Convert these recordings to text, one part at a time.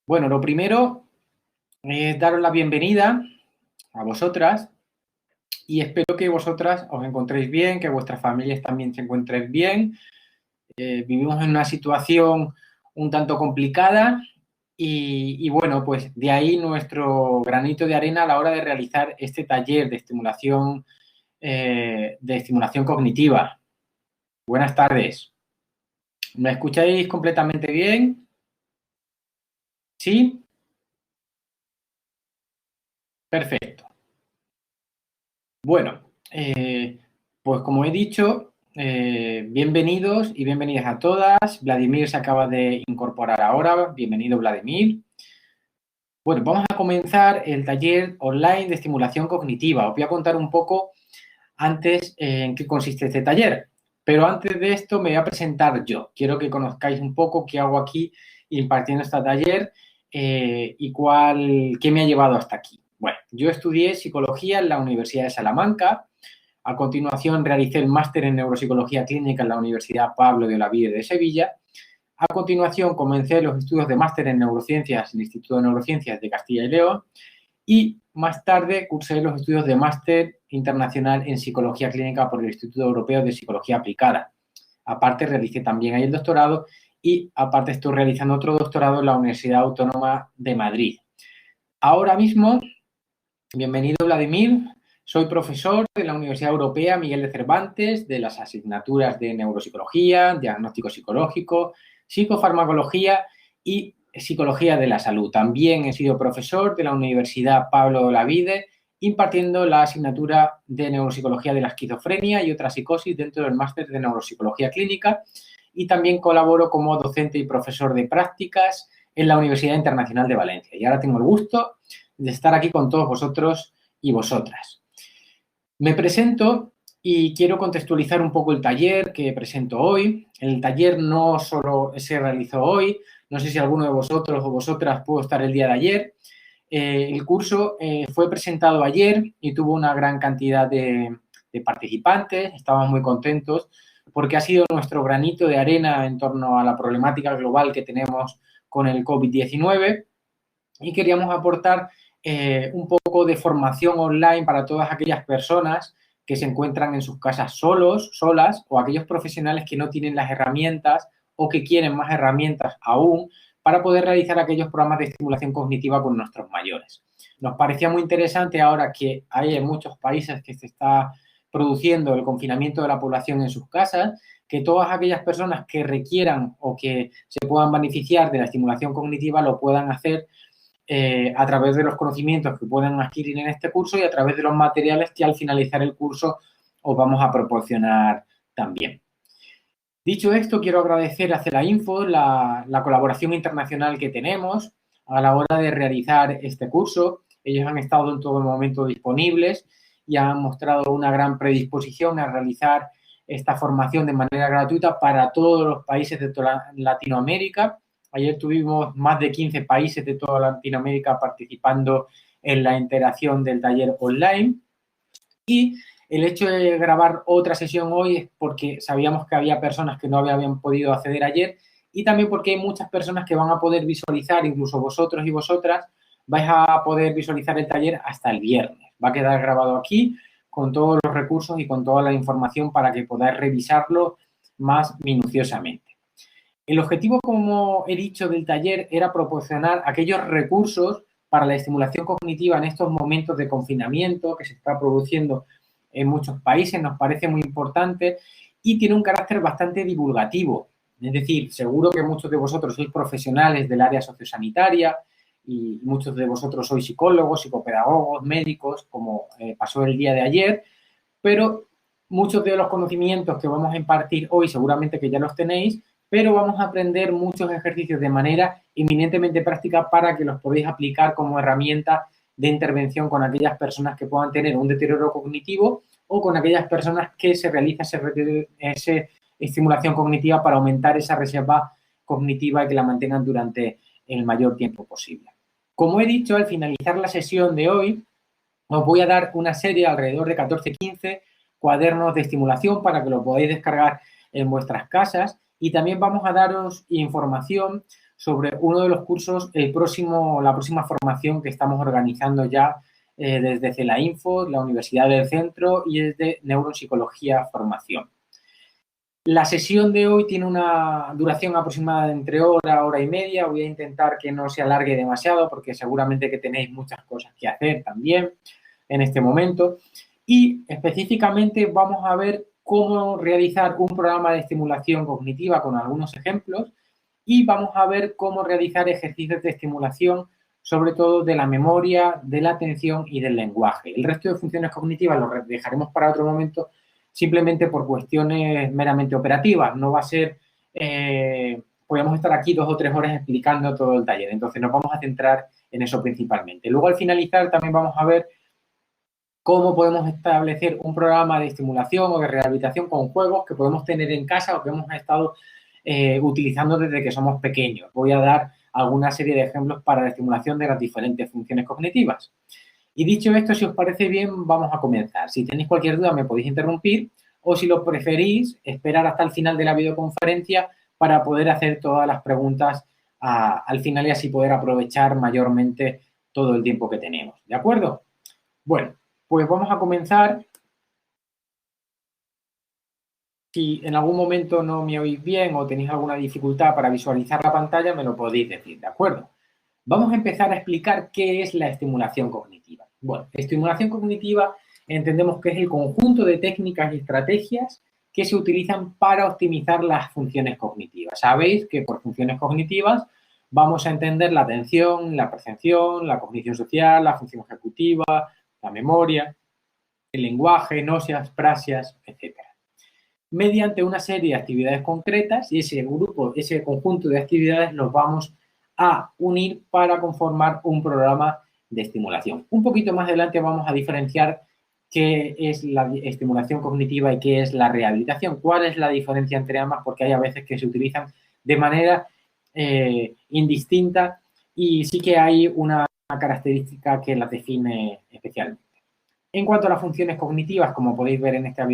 Bueno, lo primero es daros la bienvenida a vosotras y espero que vosotras os encontréis bien, que vuestras familias también se encuentren bien. Vivimos en una situación un tanto complicada y bueno, pues de ahí nuestro granito de arena a la hora de realizar este taller de estimulación cognitiva. Buenas tardes. ¿Me escucháis completamente bien? ¿Sí? Perfecto. Bueno, pues como he dicho, bienvenidos y bienvenidas a todas. Vladimir se acaba de incorporar ahora. Bienvenido, Vladimir. Bueno, vamos a comenzar el taller online de estimulación cognitiva. Os voy a contar un poco antes en qué consiste este taller. Pero antes de esto me voy a presentar yo. Quiero que conozcáis un poco qué hago aquí impartiendo este taller y qué me ha llevado hasta aquí. Bueno, yo estudié psicología en la Universidad de Salamanca. A continuación, realicé el máster en neuropsicología clínica en la Universidad Pablo de Olavide de Sevilla. A continuación, comencé los estudios de máster en neurociencias en el Instituto de Neurociencias de Castilla y León y más tarde cursé los estudios de máster internacional en psicología clínica por el Instituto Europeo de Psicología Aplicada. Aparte, realicé también ahí el doctorado y aparte estoy realizando otro doctorado en la Universidad Autónoma de Madrid. Ahora mismo, bienvenido, Vladimir. Soy profesor de la Universidad Europea Miguel de Cervantes, de las asignaturas de neuropsicología, diagnóstico psicológico, psicofarmacología y psicología de la salud. También he sido profesor de la Universidad Pablo de Olavide, impartiendo la asignatura de neuropsicología de la esquizofrenia y otra psicosis dentro del máster de neuropsicología clínica. Y también colaboro como docente y profesor de prácticas en la Universidad Internacional de Valencia. Y ahora tengo el gusto de estar aquí con todos vosotros y vosotras. Me presento y quiero contextualizar un poco el taller que presento hoy. El taller no solo se realizó hoy, no sé si alguno de vosotros o vosotras pudo estar el día de ayer. El curso fue presentado ayer y tuvo una gran cantidad de participantes. Estamos muy contentos porque ha sido nuestro granito de arena en torno a la problemática global que tenemos con el COVID-19 y queríamos aportar un poco de formación online para todas aquellas personas que se encuentran en sus casas solos, solas, o aquellos profesionales que no tienen las herramientas o que quieren más herramientas aún para poder realizar aquellos programas de estimulación cognitiva con nuestros mayores. Nos parecía muy interesante ahora que hay en muchos países que se está produciendo el confinamiento de la población en sus casas, que todas aquellas personas que requieran o que se puedan beneficiar de la estimulación cognitiva lo puedan hacer a través de los conocimientos que puedan adquirir en este curso y a través de los materiales que al finalizar el curso os vamos a proporcionar también. Dicho esto, quiero agradecer a Celainfo la colaboración internacional que tenemos a la hora de realizar este curso. Ellos han estado en todo momento disponibles y han mostrado una gran predisposición a realizar esta formación de manera gratuita para todos los países de toda Latinoamérica. Ayer tuvimos más de 15 países de toda Latinoamérica participando en la interacción del taller online. Y el hecho de grabar otra sesión hoy es porque sabíamos que había personas que no habían podido acceder ayer y también porque hay muchas personas que van a poder visualizar, incluso vosotros y vosotras, vais a poder visualizar el taller hasta el viernes. Va a quedar grabado aquí con todos los recursos y con toda la información para que podáis revisarlo más minuciosamente. El objetivo, como he dicho, del taller era proporcionar aquellos recursos para la estimulación cognitiva en estos momentos de confinamiento que se está produciendo en muchos países. Nos parece muy importante y tiene un carácter bastante divulgativo. Es decir, seguro que muchos de vosotros sois profesionales del área sociosanitaria y muchos de vosotros sois psicólogos, psicopedagogos, médicos, como pasó el día de ayer, pero muchos de los conocimientos que vamos a impartir hoy seguramente que ya los tenéis, pero vamos a aprender muchos ejercicios de manera eminentemente práctica para que los podáis aplicar como herramienta de intervención con aquellas personas que puedan tener un deterioro cognitivo o con aquellas personas que se realiza esa estimulación cognitiva para aumentar esa reserva cognitiva y que la mantengan durante el mayor tiempo posible. Como he dicho, al finalizar la sesión de hoy, os voy a dar una serie alrededor de 14-15 cuadernos de estimulación para que lo podáis descargar en vuestras casas y también vamos a daros información sobre uno de los cursos, la próxima formación que estamos organizando ya desde CELAINFO, la Universidad del Centro y desde Neuropsicología Formación. La sesión de hoy tiene una duración aproximada de entre hora y media. Voy a intentar que no se alargue demasiado porque seguramente que tenéis muchas cosas que hacer también en este momento. Y específicamente vamos a ver cómo realizar un programa de estimulación cognitiva con algunos ejemplos y vamos a ver cómo realizar ejercicios de estimulación, sobre todo de la memoria, de la atención y del lenguaje. El resto de funciones cognitivas lo dejaremos para otro momento, simplemente por cuestiones meramente operativas. No va a ser, podemos estar aquí 2 o 3 horas explicando todo el taller, entonces nos vamos a centrar en eso principalmente. Luego, al finalizar, también vamos a ver cómo podemos establecer un programa de estimulación o de rehabilitación con juegos que podemos tener en casa o que hemos estado utilizando desde que somos pequeños. Voy a dar alguna serie de ejemplos para la estimulación de las diferentes funciones cognitivas. Y dicho esto, si os parece bien, vamos a comenzar. Si tenéis cualquier duda, me podéis interrumpir o si lo preferís, esperar hasta el final de la videoconferencia para poder hacer todas las preguntas al final y así poder aprovechar mayormente todo el tiempo que tenemos. ¿De acuerdo? Bueno, pues vamos a comenzar. Si en algún momento no me oís bien o tenéis alguna dificultad para visualizar la pantalla, me lo podéis decir, ¿de acuerdo? Vamos a empezar a explicar qué es la estimulación cognitiva. Bueno, estimulación cognitiva entendemos que es el conjunto de técnicas y estrategias que se utilizan para optimizar las funciones cognitivas. Sabéis que por funciones cognitivas vamos a entender la atención, la percepción, la cognición social, la función ejecutiva, la memoria, el lenguaje, náuseas, prasias, etc. Mediante una serie de actividades concretas y ese conjunto de actividades los vamos a unir para conformar un programa de estimulación. Un poquito más adelante vamos a diferenciar qué es la estimulación cognitiva y qué es la rehabilitación. ¿Cuál es la diferencia entre ambas? Porque hay a veces que se utilizan de manera indistinta y sí que hay una característica que las define especialmente. En cuanto a las funciones cognitivas, como podéis ver en esta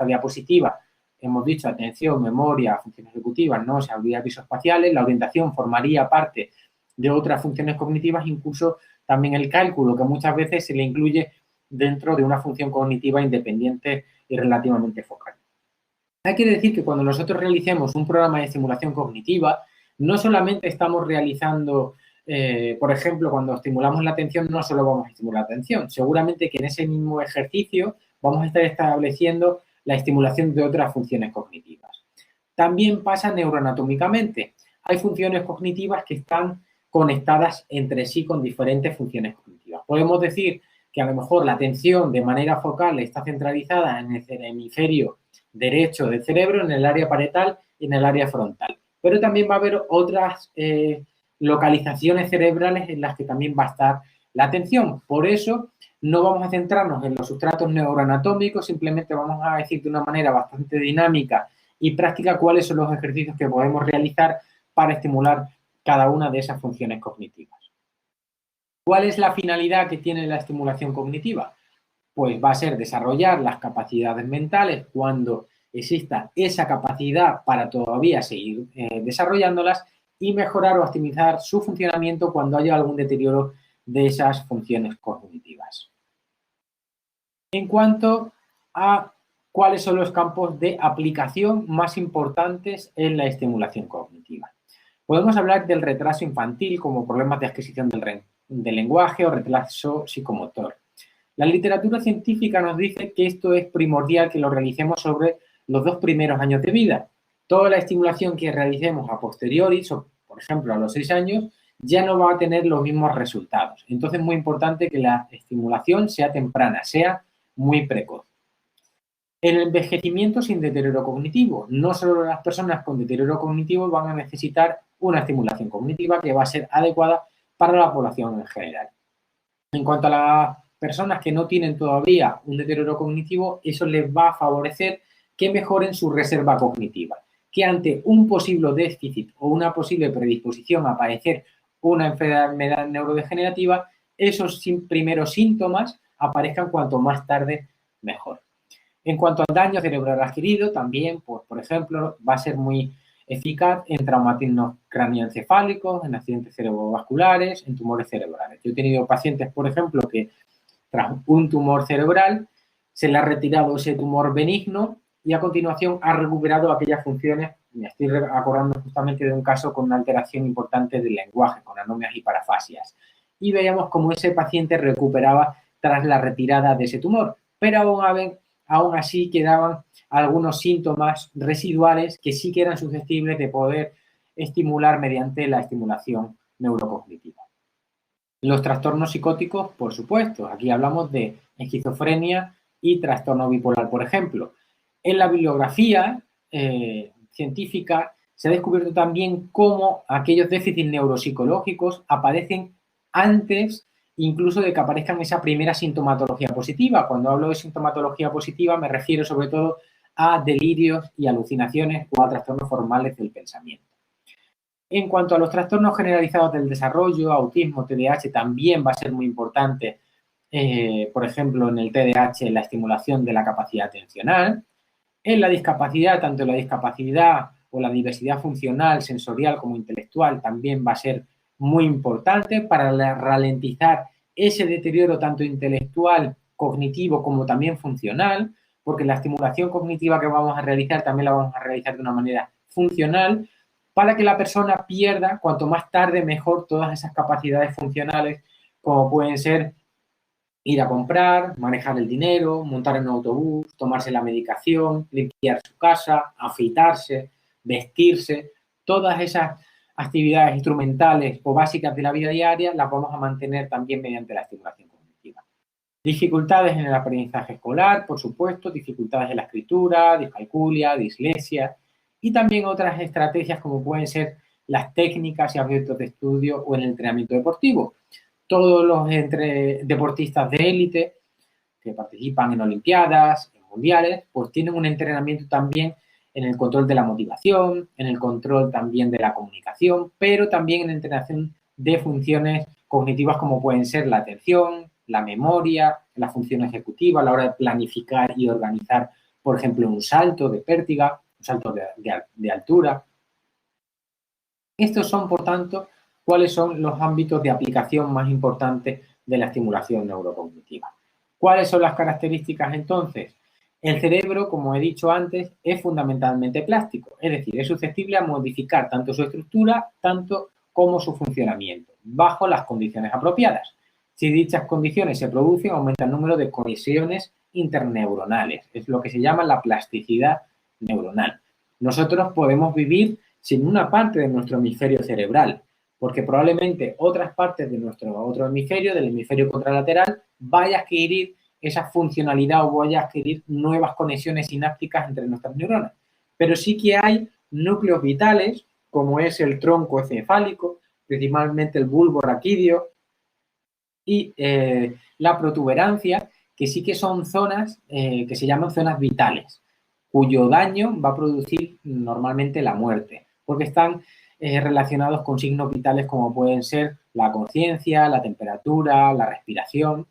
diapositiva, hemos dicho atención, memoria, funciones ejecutivas, ¿no? O sea, habilidades visoespaciales, la orientación formaría parte de otras funciones cognitivas, incluso también el cálculo, que muchas veces se le incluye dentro de una función cognitiva independiente y relativamente focal. Hay que decir que cuando nosotros realicemos un programa de estimulación cognitiva, no solamente estamos realizando, por ejemplo, cuando estimulamos la atención, no solo vamos a estimular la atención, seguramente que en ese mismo ejercicio vamos a estar estableciendo la estimulación de otras funciones cognitivas. También pasa neuroanatómicamente. Hay funciones cognitivas que están conectadas entre sí con diferentes funciones cognitivas. Podemos decir que a lo mejor la atención de manera focal está centralizada en el hemisferio derecho del cerebro, en el área parietal y en el área frontal. Pero también va a haber otras localizaciones cerebrales en las que también va a estar la atención. Por eso no vamos a centrarnos en los sustratos neuroanatómicos, simplemente vamos a decir de una manera bastante dinámica y práctica cuáles son los ejercicios que podemos realizar para estimular cada una de esas funciones cognitivas. ¿Cuál es la finalidad que tiene la estimulación cognitiva? Pues va a ser desarrollar las capacidades mentales cuando exista esa capacidad para todavía seguir desarrollándolas y mejorar o optimizar su funcionamiento cuando haya algún deterioro de esas funciones cognitivas. En cuanto a cuáles son los campos de aplicación más importantes en la estimulación cognitiva. Podemos hablar del retraso infantil como problemas de adquisición del lenguaje o retraso psicomotor. La literatura científica nos dice que esto es primordial que lo realicemos sobre los 2 primeros años de vida. Toda la estimulación que realicemos a posteriori, por ejemplo a los 6 años, ya no va a tener los mismos resultados. Entonces es muy importante que la estimulación sea temprana, sea muy precoz. El envejecimiento sin deterioro cognitivo. No solo las personas con deterioro cognitivo van a necesitar una estimulación cognitiva que va a ser adecuada para la población en general. En cuanto a las personas que no tienen todavía un deterioro cognitivo, eso les va a favorecer que mejoren su reserva cognitiva, que ante un posible déficit o una posible predisposición a padecer una enfermedad neurodegenerativa, esos primeros síntomas aparezcan cuanto más tarde mejor. En cuanto al daño cerebral adquirido, también, pues, por ejemplo, va a ser muy eficaz en traumatismos cráneoencefálicos, en accidentes cerebrovasculares, en tumores cerebrales. Yo he tenido pacientes, por ejemplo, que tras un tumor cerebral se le ha retirado ese tumor benigno y a continuación ha recuperado aquellas funciones. Me estoy acordando justamente de un caso con una alteración importante del lenguaje, con anomias y parafasias. Y veíamos cómo ese paciente recuperaba tras la retirada de ese tumor, pero aún así quedaban algunos síntomas residuales que sí que eran susceptibles de poder estimular mediante la estimulación neurocognitiva. Los trastornos psicóticos, por supuesto, aquí hablamos de esquizofrenia y trastorno bipolar, por ejemplo. En la bibliografía científica se ha descubierto también cómo aquellos déficits neuropsicológicos aparecen antes incluso de que aparezcan esa primera sintomatología positiva. Cuando hablo de sintomatología positiva me refiero sobre todo a delirios y alucinaciones o a trastornos formales del pensamiento. En cuanto a los trastornos generalizados del desarrollo, autismo, TDAH, también va a ser muy importante, por ejemplo, en el TDAH, la estimulación de la capacidad atencional. En la discapacidad, tanto la discapacidad o la diversidad funcional, sensorial como intelectual, también va a ser muy importante para ralentizar ese deterioro tanto intelectual, cognitivo, como también funcional, porque la estimulación cognitiva que vamos a realizar también la vamos a realizar de una manera funcional, para que la persona pierda, cuanto más tarde mejor, todas esas capacidades funcionales, como pueden ser ir a comprar, manejar el dinero, montar en un autobús, tomarse la medicación, limpiar su casa, afeitarse, vestirse. Todas esas actividades instrumentales o básicas de la vida diaria las vamos a mantener también mediante la estimulación cognitiva. Dificultades en el aprendizaje escolar, por supuesto, dificultades en la escritura, discalculia, dislexia y también otras estrategias como pueden ser las técnicas y objetos de estudio o el entrenamiento deportivo. Todos los deportistas de élite que participan en olimpiadas, en mundiales, pues tienen un entrenamiento también en el control de la motivación, en el control también de la comunicación, pero también en entrenación de funciones cognitivas como pueden ser la atención, la memoria, la función ejecutiva a la hora de planificar y organizar, por ejemplo, un salto de pértiga, un salto de altura. Estos son, por tanto, cuáles son los ámbitos de aplicación más importantes de la estimulación neurocognitiva. ¿Cuáles son las características entonces? El cerebro, como he dicho antes, es fundamentalmente plástico, es decir, es susceptible a modificar tanto su estructura, tanto como su funcionamiento, bajo las condiciones apropiadas. Si dichas condiciones se producen, aumenta el número de conexiones interneuronales, es lo que se llama la plasticidad neuronal. Nosotros podemos vivir sin una parte de nuestro hemisferio cerebral, porque probablemente otras partes de nuestro otro hemisferio, del hemisferio contralateral, vaya a adquirir esa funcionalidad o vaya a adquirir nuevas conexiones sinápticas entre nuestras neuronas. Pero sí que hay núcleos vitales, como es el tronco encefálico, principalmente el bulbo raquídeo y la protuberancia, que sí que son zonas que se llaman zonas vitales, cuyo daño va a producir normalmente la muerte, porque están relacionados con signos vitales como pueden ser la conciencia, la temperatura, la respiración.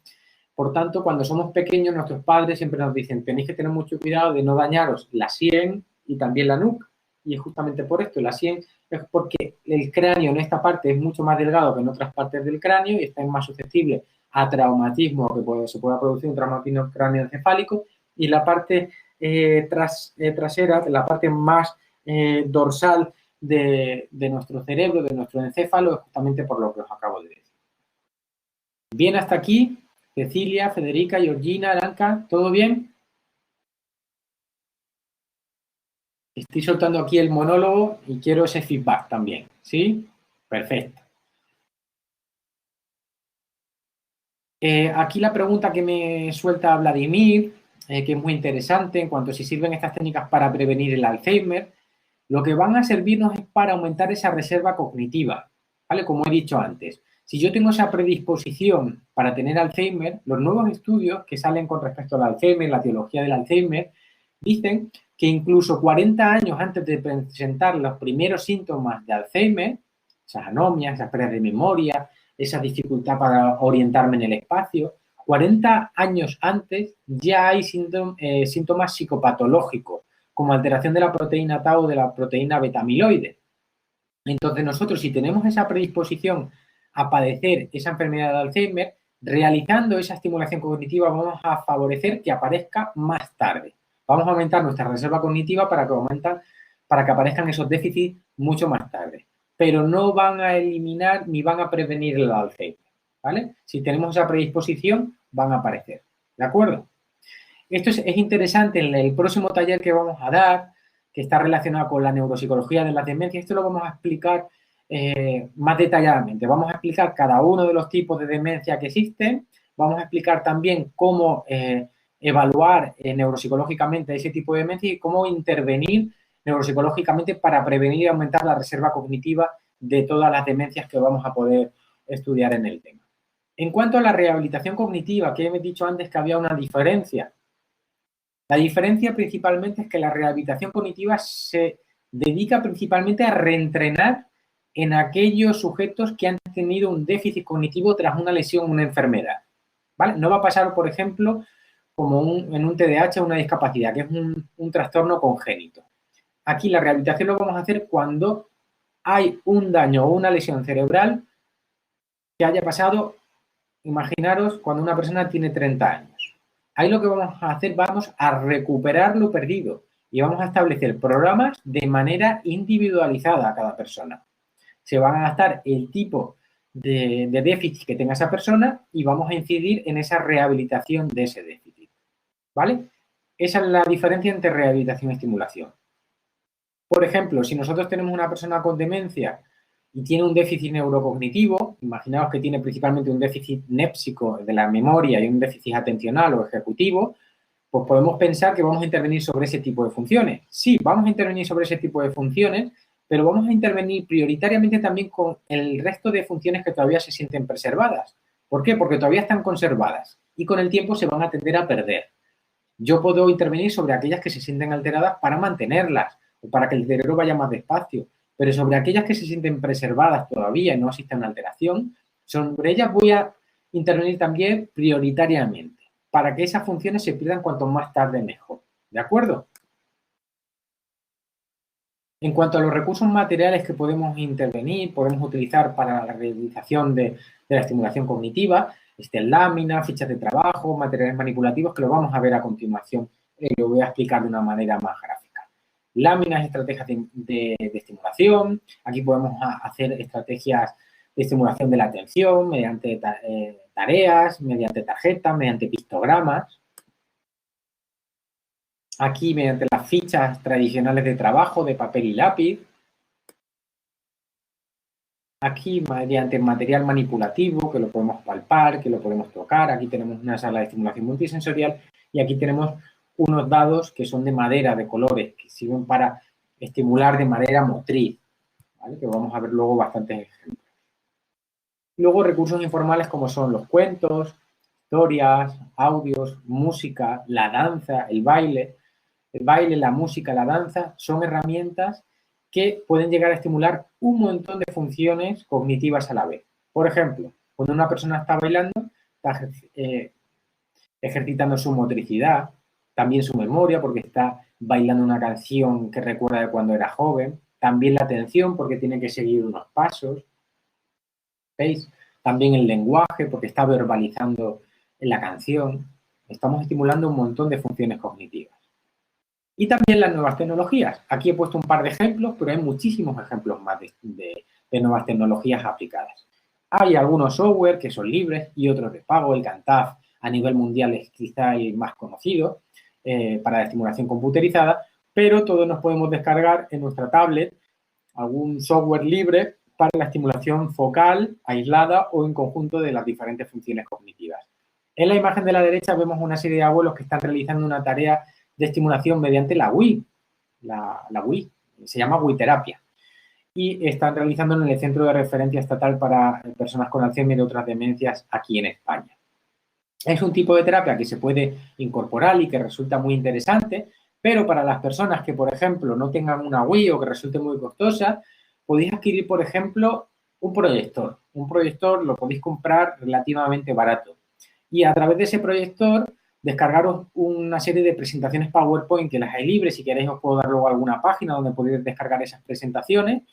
Por tanto, cuando somos pequeños, nuestros padres siempre nos dicen, tenéis que tener mucho cuidado de no dañaros la sien y también la nuca. Y es justamente por esto, la sien es porque el cráneo en esta parte es mucho más delgado que en otras partes del cráneo y está más susceptible a traumatismo, que se pueda producir un traumatismo cráneoencefálico, y la parte trasera, la parte más dorsal de nuestro cerebro, de nuestro encéfalo, es justamente por lo que os acabo de decir. Bien, hasta aquí, Cecilia, Federica, Georgina, Aranca, ¿todo bien? Estoy soltando aquí el monólogo y quiero ese feedback también, ¿sí? Perfecto. Aquí la pregunta que me suelta Vladimir, que es muy interesante en cuanto a si sirven estas técnicas para prevenir el Alzheimer, lo que van a servirnos es para aumentar esa reserva cognitiva, ¿vale? Como he dicho antes, si yo tengo esa predisposición para tener Alzheimer, los nuevos estudios que salen con respecto al Alzheimer, la teología del Alzheimer, dicen que incluso 40 años antes de presentar los primeros síntomas de Alzheimer, esas anomias, esas pérdidas de memoria, esa dificultad para orientarme en el espacio, 40 años antes ya hay síntomas psicopatológicos, como alteración de la proteína tau o de la proteína beta-amiloide. Entonces nosotros, si tenemos esa predisposición a padecer esa enfermedad de Alzheimer, realizando esa estimulación cognitiva vamos a favorecer que aparezca más tarde. Vamos a aumentar nuestra reserva cognitiva para que aparezcan esos déficits mucho más tarde. Pero no van a eliminar ni van a prevenir el Alzheimer, ¿vale? Si tenemos esa predisposición, van a aparecer, ¿de acuerdo? Esto es interesante en el próximo taller que vamos a dar, que está relacionado con la neuropsicología de las demencias. Esto lo vamos a explicar más detalladamente. Vamos a explicar cada uno de los tipos de demencia que existen. Vamos a explicar también cómo evaluar neuropsicológicamente ese tipo de demencia y cómo intervenir neuropsicológicamente para prevenir y aumentar la reserva cognitiva de todas las demencias que vamos a poder estudiar en el tema. En cuanto a la rehabilitación cognitiva, que he dicho antes que había una diferencia. La diferencia principalmente es que la rehabilitación cognitiva se dedica principalmente a reentrenar en aquellos sujetos que han tenido un déficit cognitivo tras una lesión o una enfermedad, ¿vale? No va a pasar, por ejemplo, como en un TDAH o una discapacidad, que es un trastorno congénito. Aquí la rehabilitación lo vamos a hacer cuando hay un daño o una lesión cerebral que haya pasado, imaginaros, cuando una persona tiene 30 años. Ahí lo que vamos a hacer, vamos a recuperar lo perdido y vamos a establecer programas de manera individualizada a cada persona. Se van a adaptar el tipo de déficit que tenga esa persona y vamos a incidir en esa rehabilitación de ese déficit, ¿vale? Esa es la diferencia entre rehabilitación y estimulación. Por ejemplo, si nosotros tenemos una persona con demencia y tiene un déficit neurocognitivo, imaginaos que tiene principalmente un déficit népsico de la memoria y un déficit atencional o ejecutivo, pues podemos pensar que vamos a intervenir sobre ese tipo de funciones. Sí, vamos a intervenir sobre ese tipo de funciones, pero vamos a intervenir prioritariamente también con el resto de funciones que todavía se sienten preservadas. ¿Por qué? Porque todavía están conservadas y con el tiempo se van a tender a perder. Yo puedo intervenir sobre aquellas que se sienten alteradas para mantenerlas o para que el cerebro vaya más despacio, pero sobre aquellas que se sienten preservadas todavía y no existe una alteración, sobre ellas voy a intervenir también prioritariamente para que esas funciones se pierdan cuanto más tarde mejor. ¿De acuerdo? En cuanto a los recursos materiales que podemos intervenir, podemos utilizar para la realización de la estimulación cognitiva, láminas, fichas de trabajo, materiales manipulativos, que lo vamos a ver a continuación, lo voy a explicar de una manera más gráfica. Láminas, estrategias de estimulación, aquí podemos hacer estrategias de estimulación de la atención mediante tareas, mediante tarjetas, mediante pictogramas. Aquí mediante las fichas tradicionales de trabajo de papel y lápiz. Aquí mediante material manipulativo, que lo podemos palpar, que lo podemos tocar. Aquí tenemos una sala de estimulación multisensorial y aquí tenemos unos dados que son de madera, de colores, que sirven para estimular de manera motriz, ¿vale? Que vamos a ver luego bastantes ejemplos. Luego recursos informales como son los cuentos, historias, audios, música, la danza, el baile. El baile, la música, la danza son herramientas que pueden llegar a estimular un montón de funciones cognitivas a la vez. Por ejemplo, cuando una persona está bailando, está ejercitando su motricidad, también su memoria, porque está bailando una canción que recuerda de cuando era joven, también la atención, porque tiene que seguir unos pasos, ¿veis? También el lenguaje, porque está verbalizando la canción. Estamos estimulando un montón de funciones cognitivas. Y también las nuevas tecnologías. Aquí he puesto un par de ejemplos, pero hay muchísimos ejemplos más de nuevas tecnologías aplicadas. Hay algunos software que son libres y otros de pago. El CANTAF a nivel mundial es quizá el más conocido para la estimulación computerizada, pero todos nos podemos descargar en nuestra tablet algún software libre para la estimulación focal, aislada o en conjunto de las diferentes funciones cognitivas. En la imagen de la derecha vemos una serie de abuelos que están realizando una tarea de estimulación mediante la Wii. La Wii, se llama Wii-terapia. Y están realizándolo en el Centro de Referencia Estatal para Personas con Alzheimer y otras demencias aquí en España. Es un tipo de terapia que se puede incorporar y que resulta muy interesante, pero para las personas que, por ejemplo, no tengan una Wii o que resulte muy costosa, podéis adquirir, por ejemplo, un proyector. Un proyector lo podéis comprar relativamente barato. y a través de ese proyector descargaros una serie de presentaciones PowerPoint que las hay libres. Si queréis os puedo dar luego alguna página donde podéis descargar esas presentaciones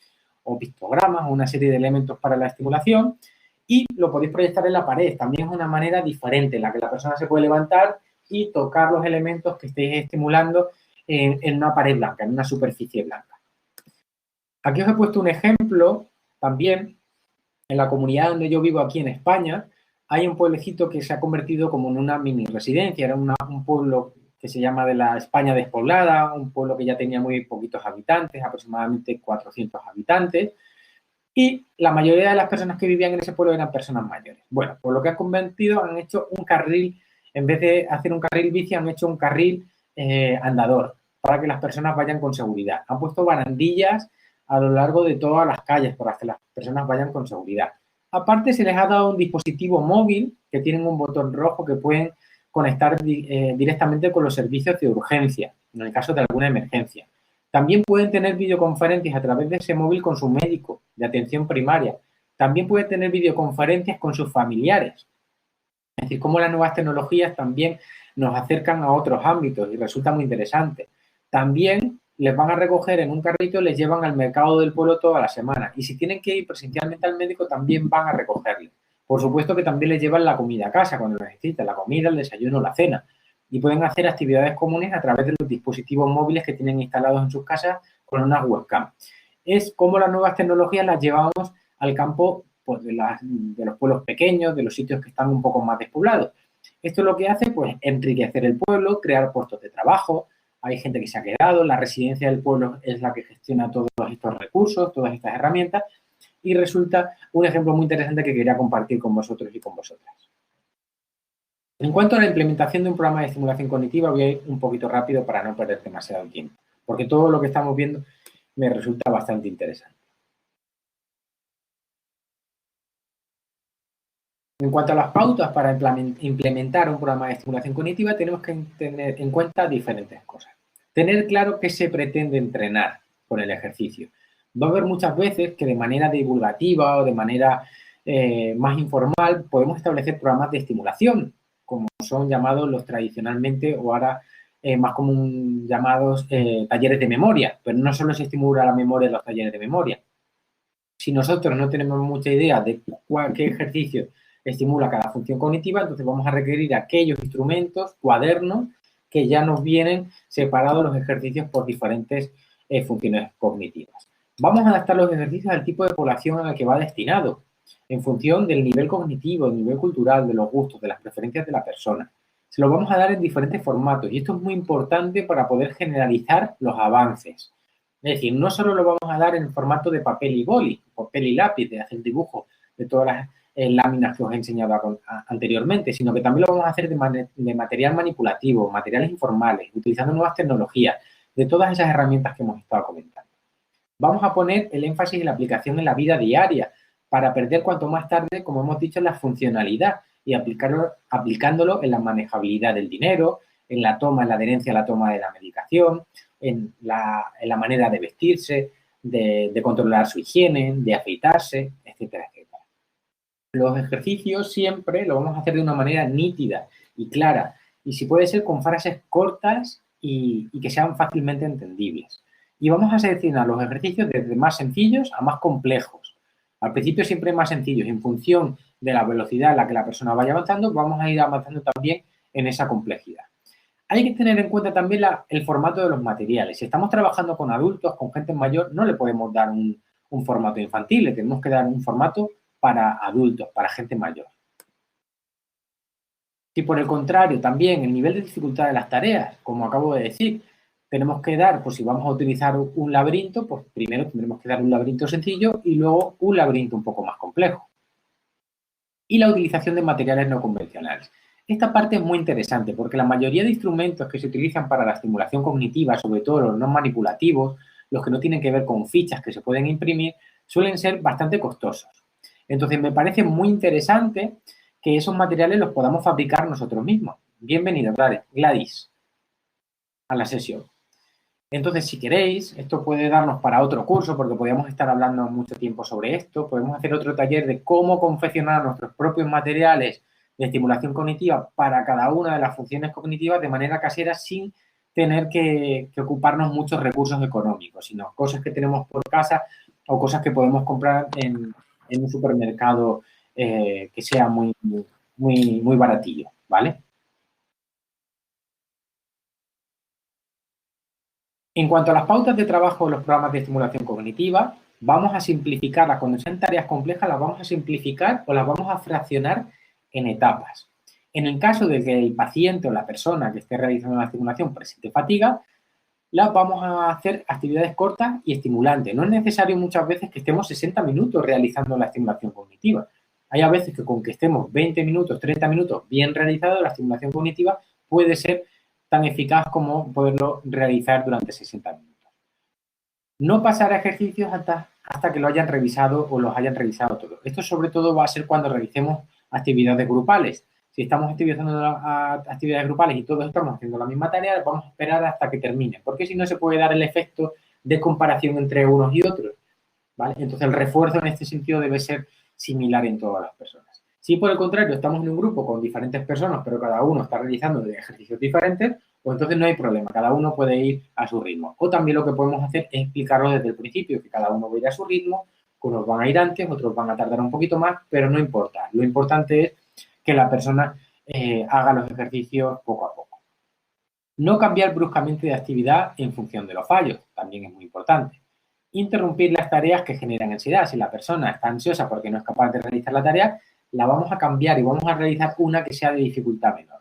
o pictogramas o una serie de elementos para la estimulación y lo podéis proyectar en la pared. También es una manera diferente en la que la persona se puede levantar y tocar los elementos que estéis estimulando en una pared blanca, en una superficie blanca. Aquí os he puesto un ejemplo también. En la comunidad donde yo vivo aquí en España, hay un pueblecito que se ha convertido como en una mini residencia. Era un pueblo que se llama de la España despoblada, un pueblo que ya tenía muy poquitos habitantes, aproximadamente 400 habitantes, y la mayoría de las personas que vivían en ese pueblo eran personas mayores. Bueno, por lo que han convertido, han hecho un carril, en vez de hacer un carril bici, han hecho un carril andador, para que las personas vayan con seguridad. Han puesto barandillas a lo largo de todas las calles para que las personas vayan con seguridad. Aparte, se les ha dado un dispositivo móvil que tienen un botón rojo que pueden conectar directamente con los servicios de urgencia, en el caso de alguna emergencia. También pueden tener videoconferencias a través de ese móvil con su médico de atención primaria. También pueden tener videoconferencias con sus familiares. Es decir, cómo las nuevas tecnologías también nos acercan a otros ámbitos y resulta muy interesante. También les van a recoger en un carrito y les llevan al mercado del pueblo toda la semana. Y si tienen que ir presencialmente al médico, también van a recogerle. Por supuesto que también les llevan la comida a casa cuando lo necesitan, la comida, el desayuno, la cena. Y pueden hacer actividades comunes a través de los dispositivos móviles que tienen instalados en sus casas con una webcam. Es como las nuevas tecnologías las llevamos al campo pues, de los pueblos pequeños, de los sitios que están un poco más despoblados. Esto lo que hace, pues, enriquecer el pueblo, crear puestos de trabajo. Hay gente que se ha quedado, la residencia del pueblo es la que gestiona todos estos recursos, todas estas herramientas, y resulta un ejemplo muy interesante que quería compartir con vosotros y con vosotras. En cuanto a la implementación de un programa de estimulación cognitiva, voy a ir un poquito rápido para no perder demasiado tiempo, porque todo lo que estamos viendo me resulta bastante interesante. En cuanto a las pautas para implementar un programa de estimulación cognitiva, tenemos que tener en cuenta diferentes cosas. Tener claro qué se pretende entrenar con el ejercicio. Va a haber muchas veces que de manera divulgativa o de manera más informal podemos establecer programas de estimulación, como son llamados los tradicionalmente o ahora más común llamados talleres de memoria, pero no solo se estimula la memoria en los talleres de memoria. Si nosotros no tenemos mucha idea de qué ejercicio estimula cada función cognitiva, entonces vamos a requerir aquellos instrumentos, cuadernos, que ya nos vienen separados los ejercicios por diferentes funciones cognitivas. Vamos a adaptar los ejercicios al tipo de población a la que va destinado, en función del nivel cognitivo, del nivel cultural, de los gustos, de las preferencias de la persona. Se lo vamos a dar en diferentes formatos y esto es muy importante para poder generalizar los avances. Es decir, no solo lo vamos a dar en formato de papel y boli, papel y lápiz, de hacer dibujo de todas las láminas que os he enseñado anteriormente, sino que también lo vamos a hacer de material manipulativo, materiales informales, utilizando nuevas tecnologías, de todas esas herramientas que hemos estado comentando. Vamos a poner el énfasis en la aplicación en la vida diaria para perder cuanto más tarde, como hemos dicho, la funcionalidad y aplicándolo en la manejabilidad del dinero, en la toma, en la adherencia a la toma de la medicación, en la manera de vestirse, de controlar su higiene, de afeitarse, etcétera, etcétera. Los ejercicios siempre lo vamos a hacer de una manera nítida y clara y si puede ser con frases cortas y que sean fácilmente entendibles. Y vamos a seleccionar los ejercicios desde más sencillos a más complejos. Al principio siempre más sencillos. En función de la velocidad en la que la persona vaya avanzando, vamos a ir avanzando también en esa complejidad. Hay que tener en cuenta también el formato de los materiales. Si estamos trabajando con adultos, con gente mayor, no le podemos dar un formato infantil, le tenemos que dar un formato para adultos, para gente mayor. Si por el contrario también el nivel de dificultad de las tareas, como acabo de decir, tenemos que dar, pues si vamos a utilizar un laberinto, pues primero tendremos que dar un laberinto sencillo y luego un laberinto un poco más complejo. Y la utilización de materiales no convencionales. Esta parte es muy interesante porque la mayoría de instrumentos que se utilizan para la estimulación cognitiva, sobre todo los no manipulativos, los que no tienen que ver con fichas que se pueden imprimir, suelen ser bastante costosos. Entonces, me parece muy interesante que esos materiales los podamos fabricar nosotros mismos. Bienvenido, Gladys, a la sesión. Entonces, si queréis, esto puede darnos para otro curso, porque podríamos estar hablando mucho tiempo sobre esto. Podemos hacer otro taller de cómo confeccionar nuestros propios materiales de estimulación cognitiva para cada una de las funciones cognitivas de manera casera sin tener que ocuparnos muchos recursos económicos, sino cosas que tenemos por casa o cosas que podemos comprar en un supermercado que sea muy baratillo, ¿vale? En cuanto a las pautas de trabajo de los programas de estimulación cognitiva, vamos a simplificarlas. Cuando sean tareas complejas, las vamos a simplificar o las vamos a fraccionar en etapas. En el caso de que el paciente o la persona que esté realizando la estimulación presente fatiga, las vamos a hacer actividades cortas y estimulantes. No es necesario muchas veces que estemos 60 minutos realizando la estimulación cognitiva. Hay a veces que con que estemos 20 minutos, 30 minutos bien realizado, la estimulación cognitiva puede ser tan eficaz como poderlo realizar durante 60 minutos. No pasar a ejercicios hasta que lo hayan revisado o los hayan revisado todos. Esto sobre todo va a ser cuando realicemos actividades grupales. Si estamos activizando actividades grupales y todos estamos haciendo la misma tarea, vamos a esperar hasta que termine, porque si no se puede dar el efecto de comparación entre unos y otros, ¿vale? Entonces el refuerzo en este sentido debe ser similar en todas las personas. Si por el contrario estamos en un grupo con diferentes personas, pero cada uno está realizando ejercicios diferentes, pues entonces no hay problema, cada uno puede ir a su ritmo. O también lo que podemos hacer es explicarlo desde el principio, que cada uno va a ir a su ritmo, unos van a ir antes, otros van a tardar un poquito más, pero no importa. Lo importante es que la persona haga los ejercicios poco a poco. No cambiar bruscamente de actividad en función de los fallos, también es muy importante. Interrumpir las tareas que generan ansiedad. Si la persona está ansiosa porque no es capaz de realizar la tarea, la vamos a cambiar y vamos a realizar una que sea de dificultad menor.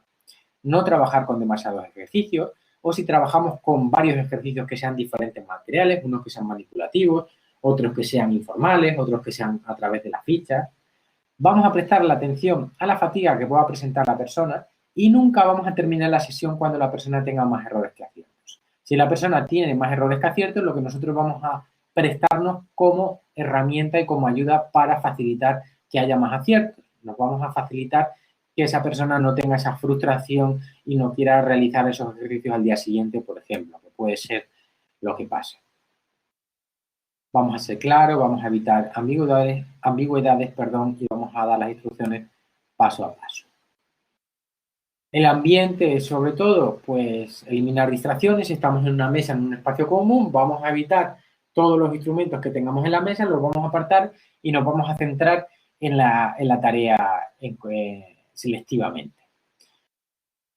No trabajar con demasiados ejercicios, o si trabajamos con varios ejercicios que sean diferentes materiales, unos que sean manipulativos, otros que sean informales, otros que sean a través de las fichas. Vamos a prestar la atención a la fatiga que pueda presentar la persona y nunca vamos a terminar la sesión cuando la persona tenga más errores que aciertos. Si la persona tiene más errores que aciertos, lo que nosotros vamos a prestarnos como herramienta y como ayuda para facilitar que haya más aciertos. Nos vamos a facilitar que esa persona no tenga esa frustración y no quiera realizar esos ejercicios al día siguiente, por ejemplo, que puede ser lo que pase. Vamos a ser claros, vamos a evitar ambigüedades, y vamos a dar las instrucciones paso a paso. El ambiente, sobre todo, pues eliminar distracciones. Si estamos en una mesa, en un espacio común, vamos a evitar todos los instrumentos que tengamos en la mesa, los vamos a apartar y nos vamos a centrar en la tarea selectivamente.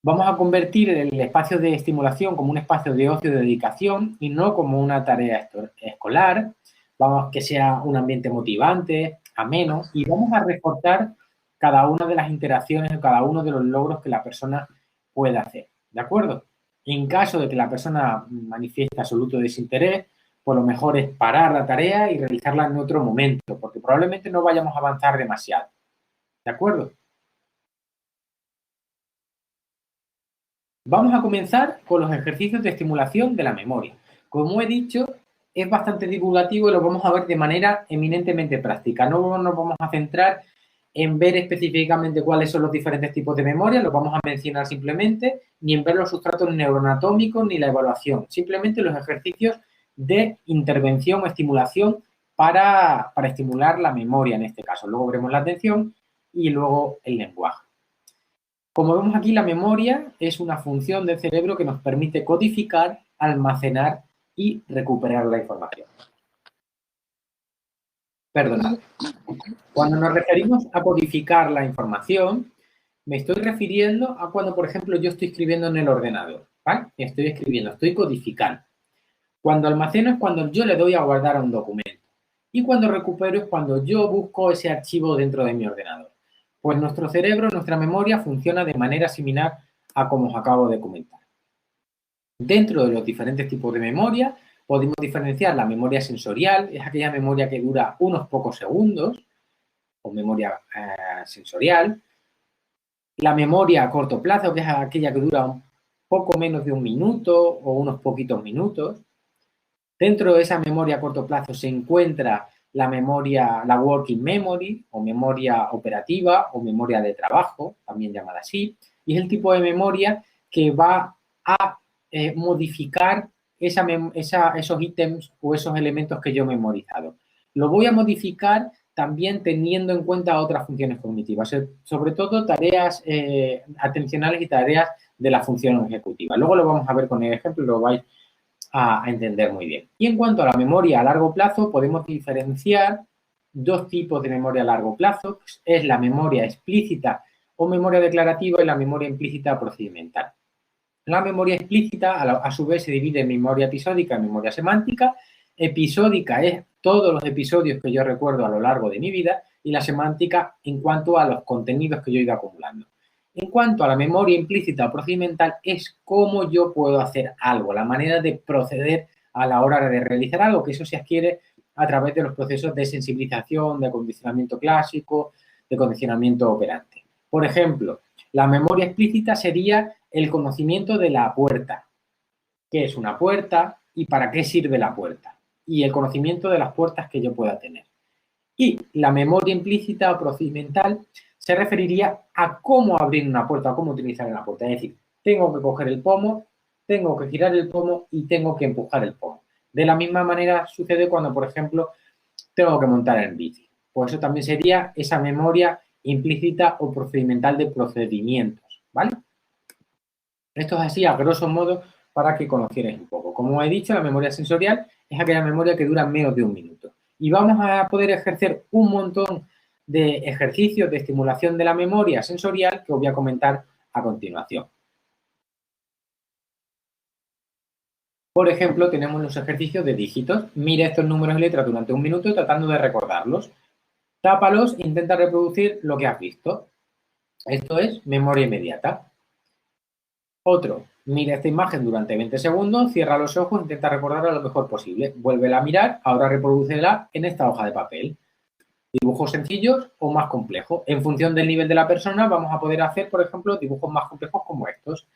Vamos a convertir el espacio de estimulación como un espacio de ocio, de dedicación y no como una tarea escolar. Vamos que sea un ambiente motivante, ameno, y vamos a reforzar cada una de las interacciones o cada uno de los logros que la persona pueda hacer, ¿de acuerdo? En caso de que la persona manifieste absoluto desinterés, pues lo mejor es parar la tarea y realizarla en otro momento, porque probablemente no vayamos a avanzar demasiado, ¿de acuerdo? Vamos a comenzar con los ejercicios de estimulación de la memoria. Como he dicho, es bastante divulgativo y lo vamos a ver de manera eminentemente práctica. No nos vamos a centrar en ver específicamente cuáles son los diferentes tipos de memoria, los vamos a mencionar simplemente, ni en ver los sustratos neuroanatómicos ni la evaluación, simplemente los ejercicios de intervención o estimulación para estimular la memoria en este caso. Luego veremos la atención y luego el lenguaje. Como vemos aquí, la memoria es una función del cerebro que nos permite codificar, almacenar y recuperar la información. Perdonad. Cuando nos referimos a codificar la información, me estoy refiriendo a cuando, por ejemplo, yo estoy escribiendo en el ordenador, ¿vale? Estoy escribiendo, estoy codificando. Cuando almaceno es cuando yo le doy a guardar a un documento. Y cuando recupero es cuando yo busco ese archivo dentro de mi ordenador. Pues nuestro cerebro, nuestra memoria funciona de manera similar a como os acabo de comentar. Dentro de los diferentes tipos de memoria podemos diferenciar la memoria sensorial, es aquella memoria que dura unos pocos segundos, o memoria sensorial. La memoria a corto plazo, que es aquella que dura un poco menos de un minuto o unos poquitos minutos. Dentro de esa memoria a corto plazo se encuentra la memoria, la working memory, o memoria operativa, o memoria de trabajo, también llamada así, y es el tipo de memoria que va a modificar esos ítems o esos elementos que yo he memorizado. Lo voy a modificar también teniendo en cuenta otras funciones cognitivas, sobre todo tareas atencionales y tareas de la función ejecutiva. Luego lo vamos a ver con el ejemplo y lo vais a entender muy bien. Y en cuanto a la memoria a largo plazo, podemos diferenciar dos tipos de memoria a largo plazo. Pues es la memoria explícita o memoria declarativa y la memoria implícita procedimental. La memoria explícita, a su vez, se divide en memoria episódica y memoria semántica. Episódica es todos los episodios que yo recuerdo a lo largo de mi vida y la semántica en cuanto a los contenidos que yo he ido acumulando. En cuanto a la memoria implícita o procedimental, es cómo yo puedo hacer algo, la manera de proceder a la hora de realizar algo, que eso se adquiere a través de los procesos de sensibilización, de condicionamiento clásico, de condicionamiento operante. Por ejemplo, la memoria explícita sería el conocimiento de la puerta. ¿Qué es una puerta y para qué sirve la puerta? Y el conocimiento de las puertas que yo pueda tener. Y la memoria implícita o procedimental se referiría a cómo abrir una puerta, a cómo utilizar una puerta. Es decir, tengo que coger el pomo, tengo que girar el pomo y tengo que empujar el pomo. De la misma manera sucede cuando, por ejemplo, tengo que montar en bici. Pues eso también sería esa memoria implícita o procedimental de procedimientos, ¿vale? Esto es así, a grosso modo, para que conocierais un poco. Como he dicho, la memoria sensorial es aquella memoria que dura menos de un minuto. Y vamos a poder ejercer un montón de ejercicios de estimulación de la memoria sensorial que os voy a comentar a continuación. Por ejemplo, tenemos los ejercicios de dígitos. Mira estos números y letras durante un minuto tratando de recordarlos. Tápalos e intenta reproducir lo que has visto. Esto es memoria inmediata. Otro, mira esta imagen durante 20 segundos, cierra los ojos, intenta recordarla lo mejor posible. Vuélvela a mirar, ahora reprodúcela en esta hoja de papel. Dibujos sencillos o más complejos. En función del nivel de la persona vamos a poder hacer, por ejemplo, dibujos más complejos como estos.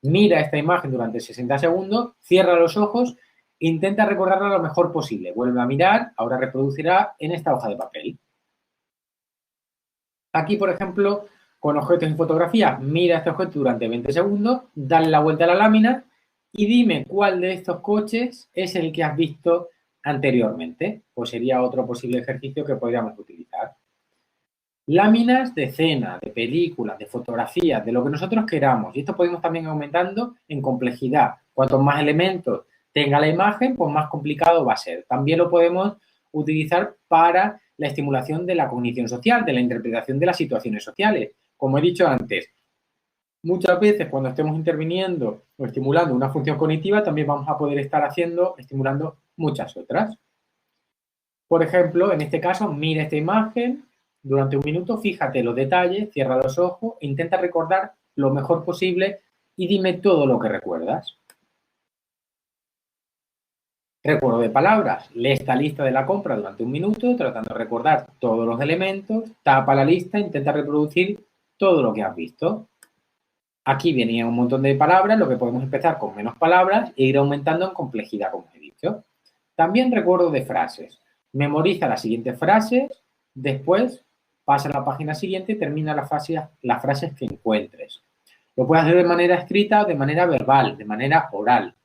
Mira esta imagen durante 60 segundos, cierra los ojos, intenta recordarla lo mejor posible. Vuelve a mirar, ahora reproducirá en esta hoja de papel. Aquí, por ejemplo, con objetos en fotografía, mira este objeto durante 20 segundos, dale la vuelta a la lámina y dime cuál de estos coches es el que has visto anteriormente. Pues sería otro posible ejercicio que podríamos utilizar. Láminas de escena, de películas, de fotografías, de lo que nosotros queramos. Y esto podemos también aumentando en complejidad. Cuantos más elementos tenga la imagen, pues más complicado va a ser. También lo podemos utilizar para la estimulación de la cognición social, de la interpretación de las situaciones sociales. Como he dicho antes, muchas veces cuando estemos interviniendo o estimulando una función cognitiva, también vamos a poder estar estimulando muchas otras. Por ejemplo, en este caso, mira esta imagen durante un minuto, fíjate los detalles, cierra los ojos, intenta recordar lo mejor posible y dime todo lo que recuerdas. Recuerdo de palabras, lee esta lista de la compra durante un minuto, tratando de recordar todos los elementos, tapa la lista, intenta reproducir todo lo que has visto. Aquí venía un montón de palabras, lo que podemos empezar con menos palabras e ir aumentando en complejidad, como he dicho. También recuerdo de frases. Memoriza las siguientes frases, después pasa a la página siguiente y termina las frases que encuentres. Lo puedes hacer de manera escrita o de manera verbal, de manera oral.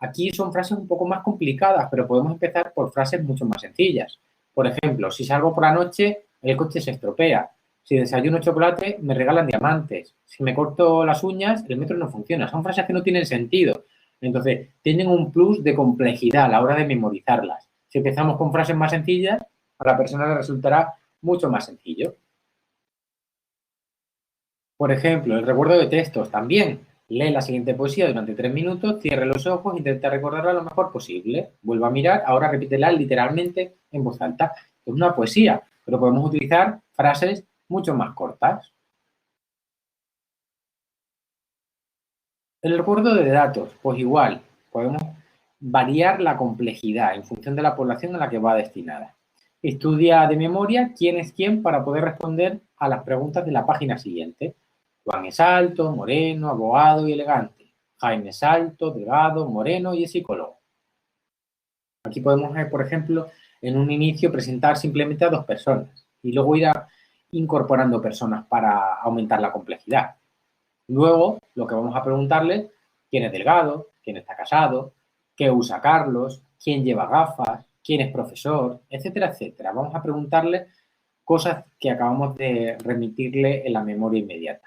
Aquí son frases un poco más complicadas, pero podemos empezar por frases mucho más sencillas. Por ejemplo, si salgo por la noche, el coche se estropea. Si desayuno chocolate, me regalan diamantes. Si me corto las uñas, el metro no funciona. Son frases que no tienen sentido. Entonces, tienen un plus de complejidad a la hora de memorizarlas. Si empezamos con frases más sencillas, a la persona le resultará mucho más sencillo. Por ejemplo, el recuerdo de textos también. Lee la siguiente poesía durante 3 minutos, cierre los ojos, intenta recordarla lo mejor posible. Vuelva a mirar, ahora repítela literalmente en voz alta. Es una poesía, pero podemos utilizar frases mucho más cortas. El recuerdo de datos, pues igual, podemos variar la complejidad en función de la población a la que va destinada. Estudia de memoria quién es quién para poder responder a las preguntas de la página siguiente. Juan es alto, moreno, abogado y elegante. Jaime es alto, delgado, moreno y es psicólogo. Aquí podemos, por ejemplo, en un inicio presentar simplemente a 2 personas y luego ir incorporando personas para aumentar la complejidad. Luego, lo que vamos a preguntarle, quién es delgado, quién está casado, qué usa Carlos, quién lleva gafas, quién es profesor, etcétera, etcétera. Vamos a preguntarle cosas que acabamos de remitirle en la memoria inmediata.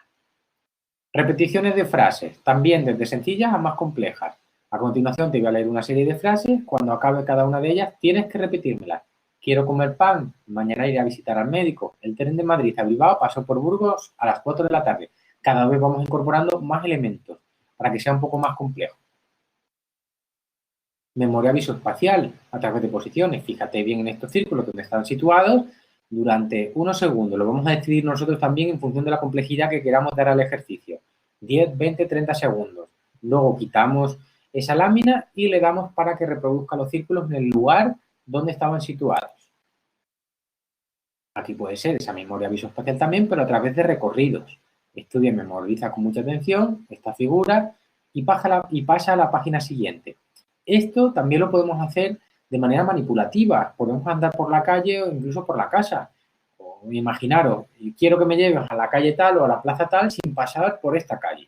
Repeticiones de frases, también desde sencillas a más complejas. A continuación te voy a leer una serie de frases, cuando acabe cada una de ellas tienes que repetírmelas. Quiero comer pan, mañana iré a visitar al médico, el tren de Madrid a Bilbao pasó por Burgos a las 4 de la tarde. Cada vez vamos incorporando más elementos para que sea un poco más complejo. Memoria visoespacial a través de posiciones. Fíjate bien en estos círculos donde están situados durante unos segundos. Lo vamos a decidir nosotros también en función de la complejidad que queramos dar al ejercicio. 10, 20, 30 segundos. Luego quitamos esa lámina y le damos para que reproduzca los círculos en el lugar donde estaban situados. Aquí puede ser esa memoria visoespacial también, pero a través de recorridos. Estudia y memoriza con mucha atención esta figura y pasa a la página siguiente. Esto también lo podemos hacer de manera manipulativa. Podemos andar por la calle o incluso por la casa. O imaginaros, quiero que me lleves a la calle tal o a la plaza tal sin pasar por esta calle.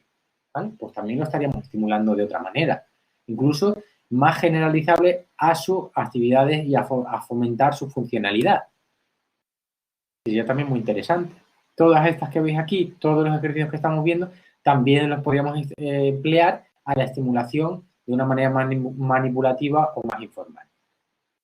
¿Vale? Pues también lo estaríamos estimulando de otra manera. Incluso más generalizable a sus actividades y a fomentar su funcionalidad. Sería también muy interesante. Todas estas que veis aquí, todos los ejercicios que estamos viendo, también los podríamos emplear a la estimulación de una manera más manipulativa o más informal.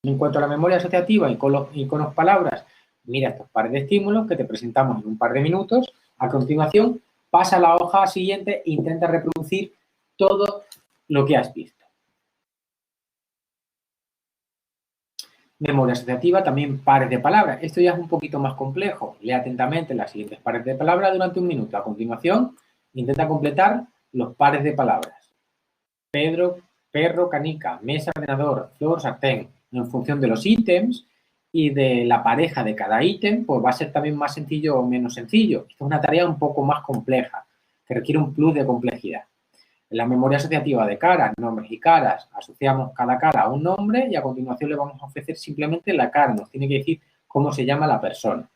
En cuanto a la memoria asociativa y con los palabras, mira estos pares de estímulos que te presentamos en un par de minutos. A continuación, pasa a la hoja siguiente e intenta reproducir todo lo que has visto. Memoria asociativa, también pares de palabras. Esto ya es un poquito más complejo. Lee atentamente las siguientes pares de palabras durante un minuto. A continuación, intenta completar los pares de palabras. Pedro, perro, canica, mesa, ordenador, flor, sartén. En función de los ítems y de la pareja de cada ítem, pues va a ser también más sencillo o menos sencillo. Esto es una tarea un poco más compleja, que requiere un plus de complejidad. En la memoria asociativa de caras, nombres y caras, asociamos cada cara a un nombre y a continuación le vamos a ofrecer simplemente la cara. Nos tiene que decir cómo se llama la persona.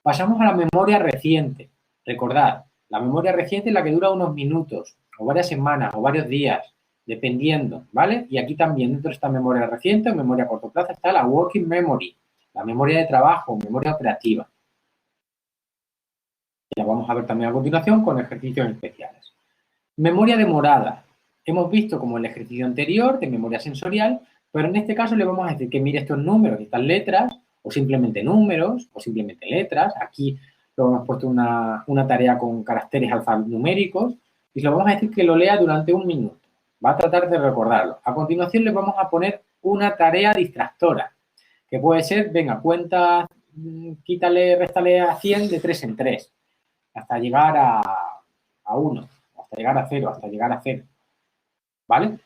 Pasamos a la memoria reciente. Recordad, la memoria reciente es la que dura unos minutos, o varias semanas, o varios días, dependiendo, ¿vale? Y aquí también dentro de esta memoria reciente o memoria a corto plazo está la working memory, la memoria de trabajo, memoria operativa. Y la vamos a ver también a continuación con ejercicios especiales. Memoria demorada. Hemos visto como el ejercicio anterior de memoria sensorial, pero en este caso le vamos a decir que mire estos números y estas letras, o simplemente números, o simplemente letras. Aquí lo hemos puesto una tarea con caracteres alfanuméricos y le vamos a decir que lo lea durante un minuto. Va a tratar de recordarlo. A continuación le vamos a poner una tarea distractora, que puede ser, venga, cuenta, quítale, réstale a 100 de 3 en 3, hasta llegar a 1. Hasta llegar a 0, hasta llegar a 0, ¿vale?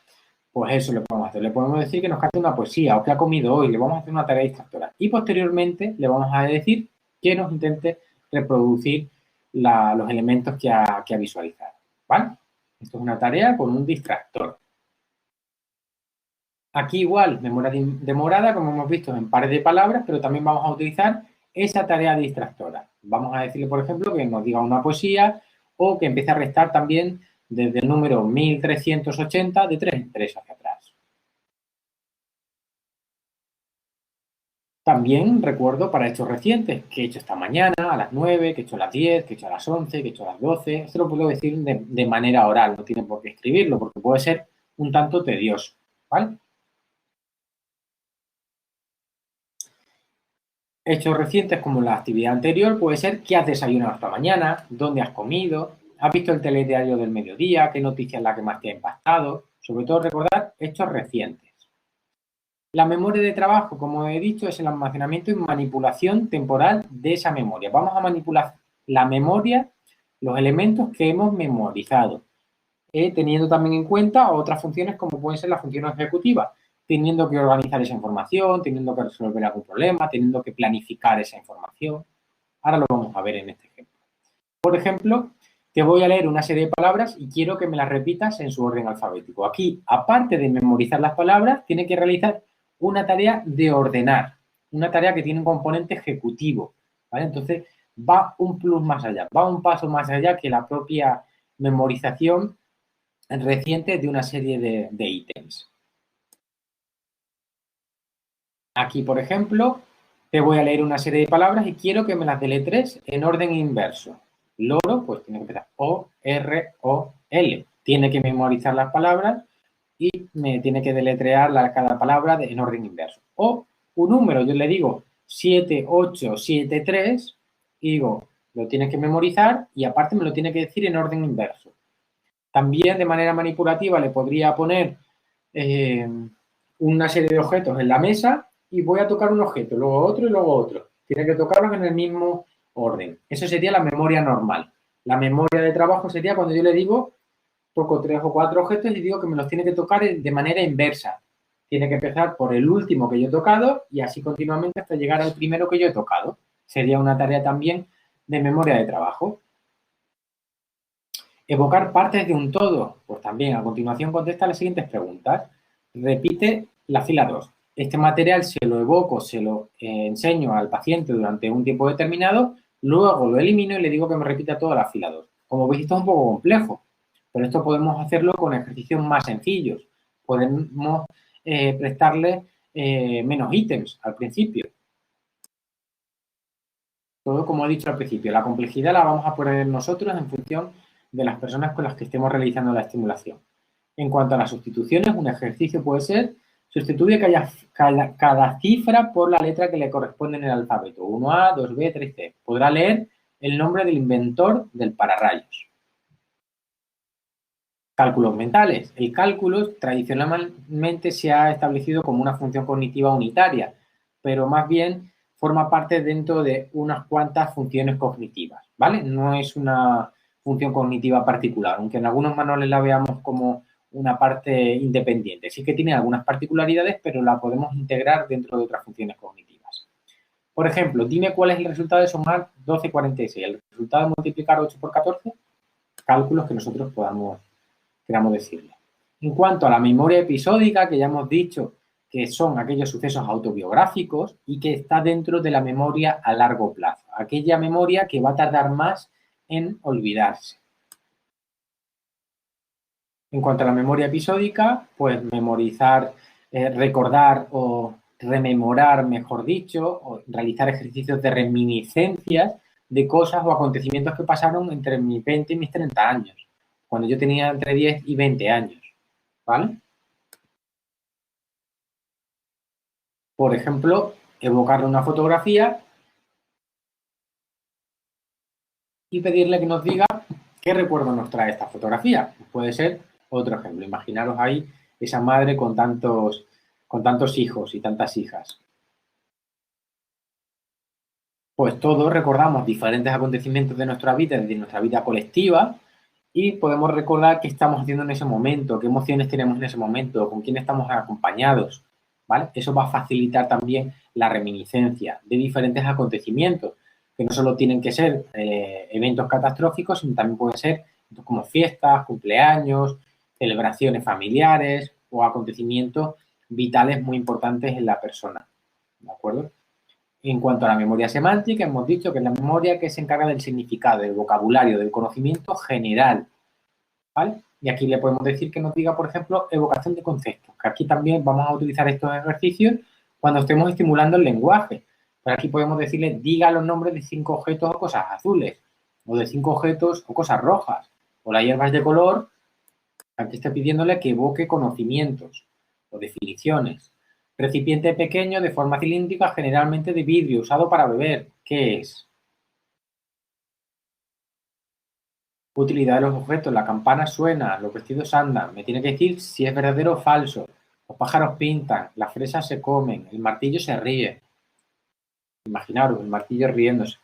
Pues eso le podemos hacer. Le podemos decir que nos cante una poesía o que ha comido hoy. Le vamos a hacer una tarea distractora. Y posteriormente le vamos a decir que nos intente reproducir los elementos que ha visualizado, ¿vale? Esto es una tarea con un distractor. Aquí igual, memoria demorada, como hemos visto, en pares de palabras, pero también vamos a utilizar esa tarea distractora. Vamos a decirle, por ejemplo, que nos diga una poesía o que empiece a restar también desde el número 1380 de 3 en 3 hacia atrás. También recuerdo para hechos recientes que he hecho esta mañana a las 9, que he hecho a las 10, que he hecho a las 11, que he hecho a las 12. Esto lo puedo decir de manera oral, no tiene por qué escribirlo porque puede ser un tanto tedioso, ¿vale? Hechos recientes como la actividad anterior puede ser qué has desayunado esta mañana, dónde has comido, has visto el telediario del mediodía, qué noticia es la que más te ha impactado. Sobre todo recordar hechos recientes. La memoria de trabajo, como he dicho, es el almacenamiento y manipulación temporal de esa memoria. Vamos a manipular la memoria, los elementos que hemos memorizado, teniendo también en cuenta otras funciones como pueden ser las funciones ejecutivas, teniendo que organizar esa información, teniendo que resolver algún problema, teniendo que planificar esa información. Ahora lo vamos a ver en este ejemplo. Por ejemplo, te voy a leer una serie de palabras y quiero que me las repitas en su orden alfabético. Aquí, aparte de memorizar las palabras, tiene que realizar una tarea de ordenar, una tarea que tiene un componente ejecutivo, ¿vale? Entonces, va un plus más allá, va un paso más allá que la propia memorización reciente de una serie de ítems. Aquí, por ejemplo, te voy a leer una serie de palabras y quiero que me las deletres en orden inverso. Loro, pues tiene que empezar O-R-O-L. Tiene que memorizar las palabras y me tiene que deletrear cada palabra en orden inverso. O un número, yo le digo 7873 y digo, lo tienes que memorizar y aparte me lo tiene que decir en orden inverso. También de manera manipulativa le podría poner una serie de objetos en la mesa y voy a tocar un objeto, luego otro y luego otro. Tiene que tocarlos en el mismo orden. Eso sería la memoria normal. La memoria de trabajo sería cuando yo le digo, toco 3 o 4 objetos y digo que me los tiene que tocar de manera inversa. Tiene que empezar por el último que yo he tocado y así continuamente hasta llegar al primero que yo he tocado. Sería una tarea también de memoria de trabajo. Evocar partes de un todo. Pues también a continuación contesta las siguientes preguntas. Repite la fila 2. Este material se lo evoco, se lo enseño al paciente durante un tiempo determinado, luego lo elimino y le digo que me repita toda la fila 2. Como veis, esto es un poco complejo, pero esto podemos hacerlo con ejercicios más sencillos. Podemos prestarle menos ítems al principio. Todo como he dicho al principio, la complejidad la vamos a poner nosotros en función de las personas con las que estemos realizando la estimulación. En cuanto a las sustituciones, un ejercicio puede ser sustituye cada cifra por la letra que le corresponde en el alfabeto. 1A, 2B, 3C. Podrá leer el nombre del inventor del pararrayos. Cálculos mentales. El cálculo tradicionalmente se ha establecido como una función cognitiva unitaria, pero más bien forma parte dentro de unas cuantas funciones cognitivas, ¿vale? No es una función cognitiva particular, aunque en algunos manuales la veamos como una parte independiente. Sí que tiene algunas particularidades, pero la podemos integrar dentro de otras funciones cognitivas. Por ejemplo, dime cuál es el resultado de sumar 12 y 46. El resultado de multiplicar 8 por 14, cálculos que nosotros queramos decirle. En cuanto a la memoria episódica, que ya hemos dicho que son aquellos sucesos autobiográficos y que está dentro de la memoria a largo plazo, aquella memoria que va a tardar más en olvidarse. En cuanto a la memoria episódica, pues memorizar, recordar o rememorar, mejor dicho, o realizar ejercicios de reminiscencias de cosas o acontecimientos que pasaron entre mis 20 y mis 30 años, cuando yo tenía entre 10 y 20 años, ¿vale? Por ejemplo, evocarle una fotografía y pedirle que nos diga qué recuerdo nos trae esta fotografía. Puede ser otro ejemplo. Imaginaros ahí esa madre con tantos hijos y tantas hijas. Pues todos recordamos diferentes acontecimientos de nuestra vida colectiva, y podemos recordar qué estamos haciendo en ese momento, qué emociones tenemos en ese momento, con quién estamos acompañados, ¿vale? Eso va a facilitar también la reminiscencia de diferentes acontecimientos, que no solo tienen que ser eventos catastróficos, sino también pueden ser como fiestas, cumpleaños, celebraciones familiares o acontecimientos vitales muy importantes en la persona, ¿de acuerdo? En cuanto a la memoria semántica, hemos dicho que es la memoria que se encarga del significado, del vocabulario, del conocimiento general, ¿vale? Y aquí le podemos decir que nos diga, por ejemplo, evocación de conceptos, que aquí también vamos a utilizar estos ejercicios cuando estemos estimulando el lenguaje. Pero aquí podemos decirle, diga los nombres de 5 objetos o cosas azules, o de 5 objetos o cosas rojas, o las hierbas de color. Aquí está pidiéndole que evoque conocimientos o definiciones. Recipiente pequeño de forma cilíndrica, generalmente de vidrio, usado para beber. ¿Qué es? Utilidad de los objetos. La campana suena, los vestidos andan. Me tiene que decir si es verdadero o falso. Los pájaros pintan, las fresas se comen, el martillo se ríe. Imaginaros, el martillo riéndose.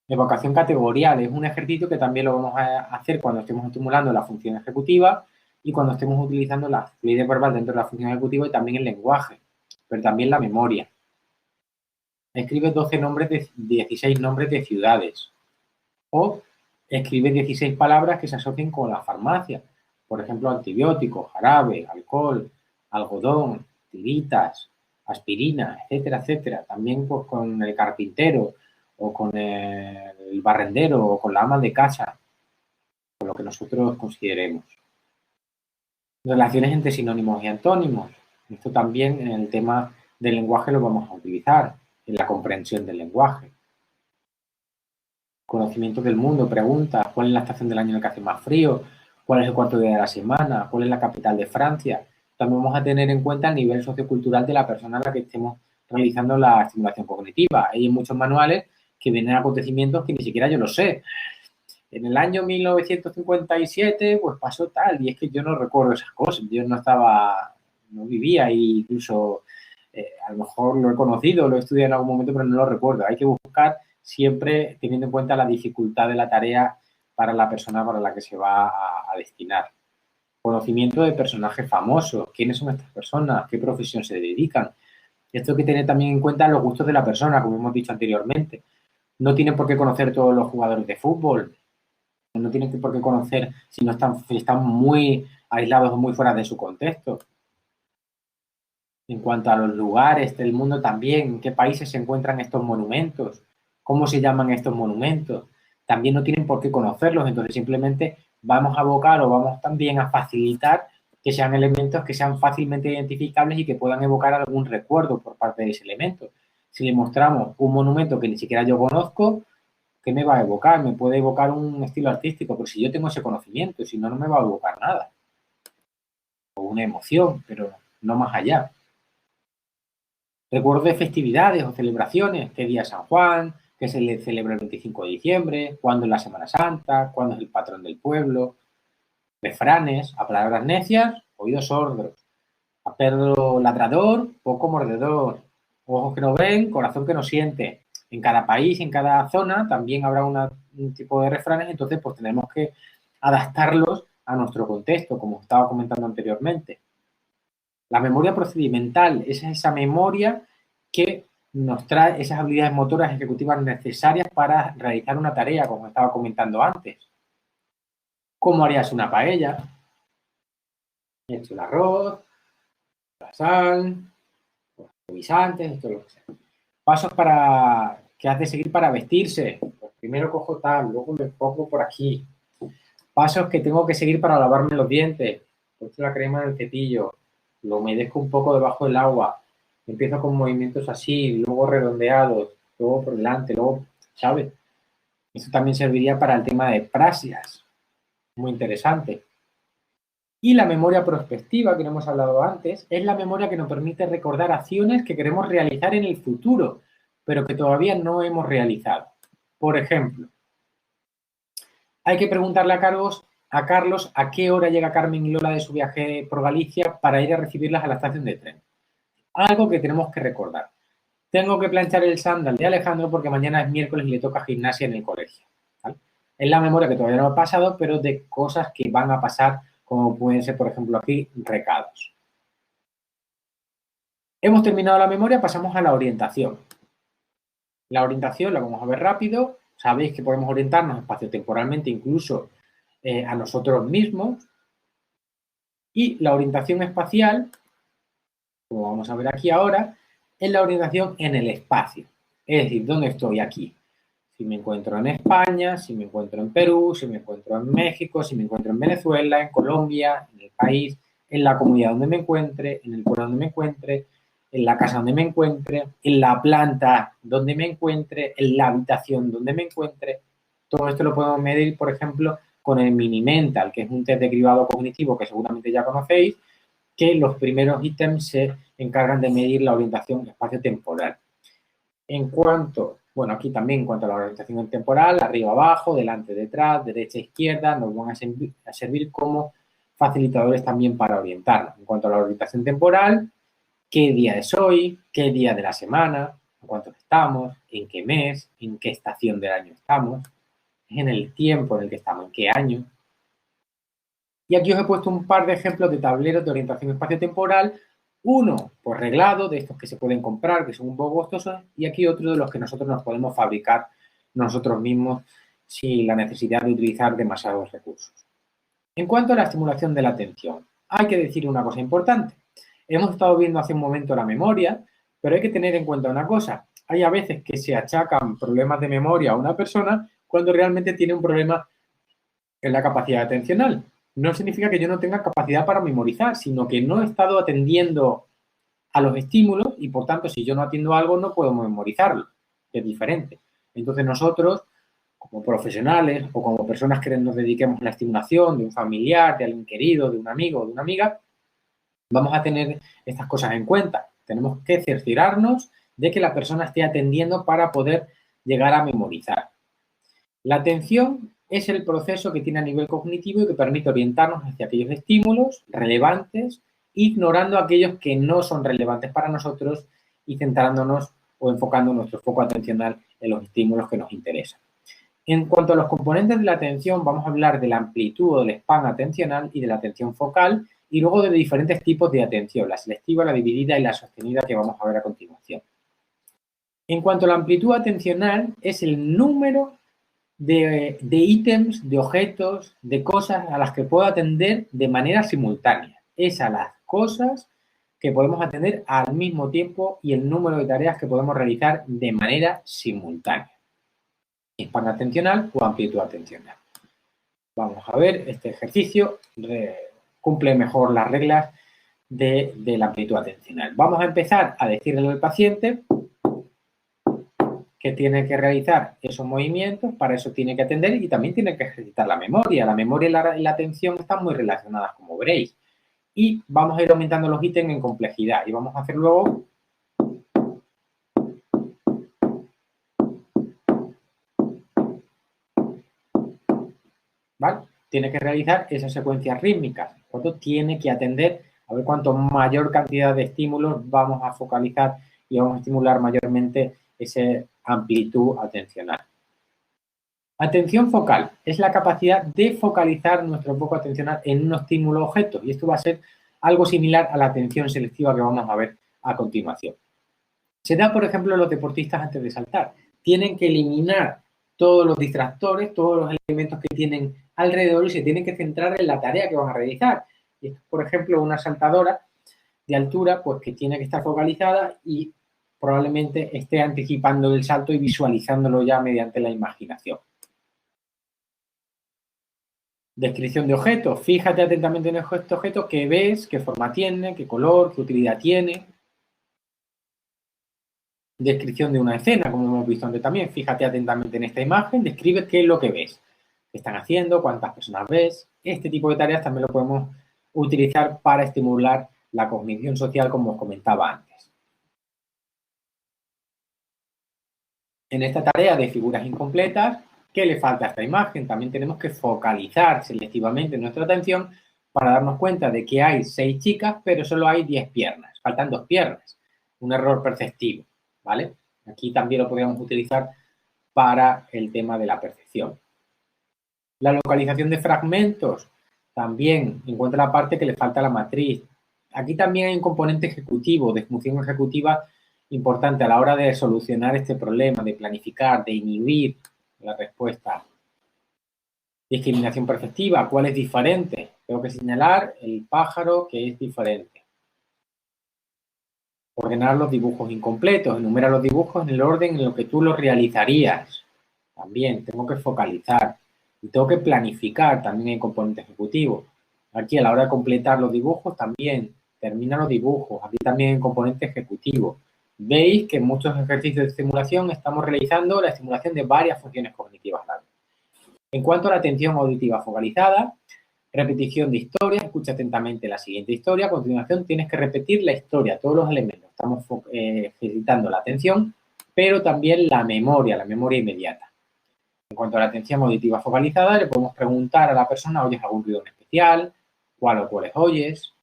Evocación categorial es un ejercicio que también lo vamos a hacer cuando estemos estimulando la función ejecutiva y cuando estemos utilizando la fluidez verbal dentro de la función ejecutiva y también el lenguaje, pero también la memoria. Escribe 16 nombres de ciudades o escribe 16 palabras que se asocien con la farmacia. Por ejemplo, antibióticos, jarabe, alcohol, algodón, tiritas, aspirina, etcétera, etcétera. También pues, con el carpintero o con el barrendero o con la ama de casa, con lo que nosotros consideremos. Relaciones entre sinónimos y antónimos. Esto también en el tema del lenguaje lo vamos a utilizar. en la comprensión del lenguaje. Conocimiento del mundo, preguntas, ¿cuál es la estación del año en la que hace más frío? ¿Cuál es el cuarto día de la semana? ¿Cuál es la capital de Francia? También vamos a tener en cuenta el nivel sociocultural de la persona a la que estemos realizando la estimulación cognitiva. Hay muchos manuales que vienen acontecimientos que ni siquiera yo lo sé. En el año 1957, pues pasó tal, y es que yo no recuerdo esas cosas. Yo no vivía, e incluso a lo mejor lo he conocido, lo he estudiado en algún momento, pero no lo recuerdo. Hay que buscar siempre teniendo en cuenta la dificultad de la tarea para la persona para la que se va a destinar. Conocimiento de personajes famosos, quiénes son estas personas, qué profesión se dedican. Esto hay que tener también en cuenta los gustos de la persona, como hemos dicho anteriormente. No tienen por qué conocer todos los jugadores de fútbol, no tienen por qué conocer si no están muy aislados o muy fuera de su contexto. En cuanto a los lugares del mundo también, en qué países se encuentran estos monumentos, cómo se llaman estos monumentos, también no tienen por qué conocerlos, entonces simplemente vamos a evocar o vamos también a facilitar que sean elementos que sean fácilmente identificables y que puedan evocar algún recuerdo por parte de ese elemento. Si le mostramos un monumento que ni siquiera yo conozco, ¿qué me va a evocar? Me puede evocar un estilo artístico, pero si yo tengo ese conocimiento, si no, no me va a evocar nada. O una emoción, pero no más allá. Recuerdo de festividades o celebraciones, qué día es San Juan, qué se le celebra el 25 de diciembre, cuándo es la Semana Santa, cuándo es el patrón del pueblo, refranes, a palabras necias, oídos sordos, a perro ladrador, poco mordedor, ojos que no ven, corazón que no siente. En cada país, en cada zona, también habrá un tipo de refranes, entonces pues tenemos que adaptarlos a nuestro contexto, como estaba comentando anteriormente. La memoria procedimental es esa memoria que nos trae esas habilidades motoras ejecutivas necesarias para realizar una tarea, como estaba comentando antes. ¿Cómo harías una paella? He hecho el arroz, la sal, los guisantes, esto es lo que sea. Pasos que has de seguir para vestirse. Pues primero cojo tal, luego me pongo por aquí. Pasos que tengo que seguir para lavarme los dientes. Puesto la crema en el cepillo, lo humedezco un poco debajo del agua, empiezo con movimientos así, luego redondeados, luego por delante, luego, ¿sabes? Eso también serviría para el tema de praxias. Muy interesante. Y la memoria prospectiva, que no hemos hablado antes, es la memoria que nos permite recordar acciones que queremos realizar en el futuro, pero que todavía no hemos realizado. Por ejemplo, hay que preguntarle a Carlos a qué hora llega Carmen y Lola de su viaje por Galicia para ir a recibirlas a la estación de tren. Algo que tenemos que recordar. Tengo que planchar el chándal de Alejandro porque mañana es miércoles y le toca gimnasia en el colegio. ¿Vale? Es la memoria que todavía no ha pasado, pero de cosas que van a pasar, como pueden ser, por ejemplo, aquí, recados. Hemos terminado la memoria, pasamos a la orientación. La orientación la vamos a ver rápido. Sabéis que podemos orientarnos espaciotemporalmente, incluso a nosotros mismos. Y la orientación espacial, como vamos a ver aquí ahora, es la orientación en el espacio. Es decir, ¿dónde estoy aquí? Si me encuentro en España, si me encuentro en Perú, si me encuentro en México, si me encuentro en Venezuela, en Colombia, en el país, en la comunidad donde me encuentre, en el pueblo donde me encuentre, en la casa donde me encuentre, en la planta donde me encuentre, en la habitación donde me encuentre. Todo esto lo podemos medir, por ejemplo, con el Mini-Mental, que es un test de cribado cognitivo que seguramente ya conocéis, que los primeros ítems se encargan de medir la orientación espacio-temporal. En cuanto, bueno, aquí también en cuanto a la orientación temporal, arriba, abajo, delante, detrás, derecha, izquierda, nos van a servir como facilitadores también para orientarnos. En cuanto a la orientación temporal, qué día es hoy, qué día de la semana, en cuánto estamos, en qué mes, en qué estación del año estamos, en el tiempo en el que estamos, en qué año. Y aquí os he puesto un par de ejemplos de tableros de orientación espacio-temporal, uno por reglado, de estos que se pueden comprar, que son un poco costosos, y aquí otro de los que nosotros nos podemos fabricar nosotros mismos sin la necesidad de utilizar demasiados recursos. En cuanto a la estimulación de la atención, hay que decir una cosa importante. Hemos estado viendo hace un momento la memoria, pero hay que tener en cuenta una cosa. Hay a veces que se achacan problemas de memoria a una persona cuando realmente tiene un problema en la capacidad atencional. No significa que yo no tenga capacidad para memorizar, sino que no he estado atendiendo a los estímulos y, por tanto, si yo no atiendo algo, no puedo memorizarlo, que es diferente. Entonces, nosotros, como profesionales o como personas que nos dediquemos a la estimulación de un familiar, de alguien querido, de un amigo o de una amiga, vamos a tener estas cosas en cuenta. Tenemos que cerciorarnos de que la persona esté atendiendo para poder llegar a memorizar. La atención es el proceso que tiene a nivel cognitivo y que permite orientarnos hacia aquellos estímulos relevantes, ignorando aquellos que no son relevantes para nosotros y centrándonos o enfocando nuestro foco atencional en los estímulos que nos interesan. En cuanto a los componentes de la atención, vamos a hablar de la amplitud o del span atencional y de la atención focal y luego de diferentes tipos de atención, la selectiva, la dividida y la sostenida que vamos a ver a continuación. En cuanto a la amplitud atencional, es el número de ítems, de objetos, de cosas a las que puedo atender de manera simultánea. Es a las cosas que podemos atender al mismo tiempo y el número de tareas que podemos realizar de manera simultánea. Span atencional o amplitud atencional. Vamos a ver, este ejercicio cumple mejor las reglas de la amplitud atencional. Vamos a empezar a decirle al paciente que tiene que realizar esos movimientos, para eso tiene que atender y también tiene que ejercitar la memoria. La memoria y la atención están muy relacionadas, como veréis. Y vamos a ir aumentando los ítems en complejidad y vamos a hacer luego ¿vale? Tiene que realizar esas secuencias rítmicas. Por tanto, tiene que atender a ver cuánto mayor cantidad de estímulos vamos a focalizar y vamos a estimular mayormente esa amplitud atencional. Atención focal es la capacidad de focalizar nuestro foco atencional en un estímulo objeto y esto va a ser algo similar a la atención selectiva que vamos a ver a continuación. Se da, por ejemplo, en los deportistas antes de saltar. Tienen que eliminar todos los distractores, todos los elementos que tienen alrededor y se tienen que centrar en la tarea que van a realizar. Y esto, por ejemplo, una saltadora de altura, pues que tiene que estar focalizada y probablemente esté anticipando el salto y visualizándolo ya mediante la imaginación. Descripción de objetos. Fíjate atentamente en este objeto, qué ves, qué forma tiene, qué color, qué utilidad tiene. Descripción de una escena, como hemos visto antes también. Fíjate atentamente en esta imagen, describe qué es lo que ves. ¿Qué están haciendo? ¿Cuántas personas ves? Este tipo de tareas también lo podemos utilizar para estimular la cognición social, como os comentaba antes. En esta tarea de figuras incompletas, ¿qué le falta a esta imagen? También tenemos que focalizar selectivamente nuestra atención para darnos cuenta de que hay 6 chicas, pero solo hay 10 piernas. Faltan 2 piernas. Un error perceptivo, ¿vale? Aquí también lo podríamos utilizar para el tema de la percepción. La localización de fragmentos también encuentra la parte que le falta a la matriz. Aquí también hay un componente ejecutivo, de función ejecutiva importante a la hora de solucionar este problema, de planificar, de inhibir la respuesta. Discriminación perceptiva, ¿cuál es diferente? Tengo que señalar el pájaro que es diferente. Ordenar los dibujos incompletos, enumera los dibujos en el orden en lo que tú los realizarías. También tengo que focalizar y tengo que planificar, también hay componente ejecutivo. Aquí a la hora de completar los dibujos también, termina los dibujos, aquí también hay componente ejecutivo. Veis que en muchos ejercicios de estimulación estamos realizando la estimulación de varias funciones cognitivas. En cuanto a la atención auditiva focalizada, repetición de historias, escucha atentamente la siguiente historia, a continuación tienes que repetir la historia, todos los elementos, estamos ejercitando la atención, pero también la memoria inmediata. En cuanto a la atención auditiva focalizada, le podemos preguntar a la persona, ¿oyes algún ruido en especial? ¿Cuál o cuáles oyes?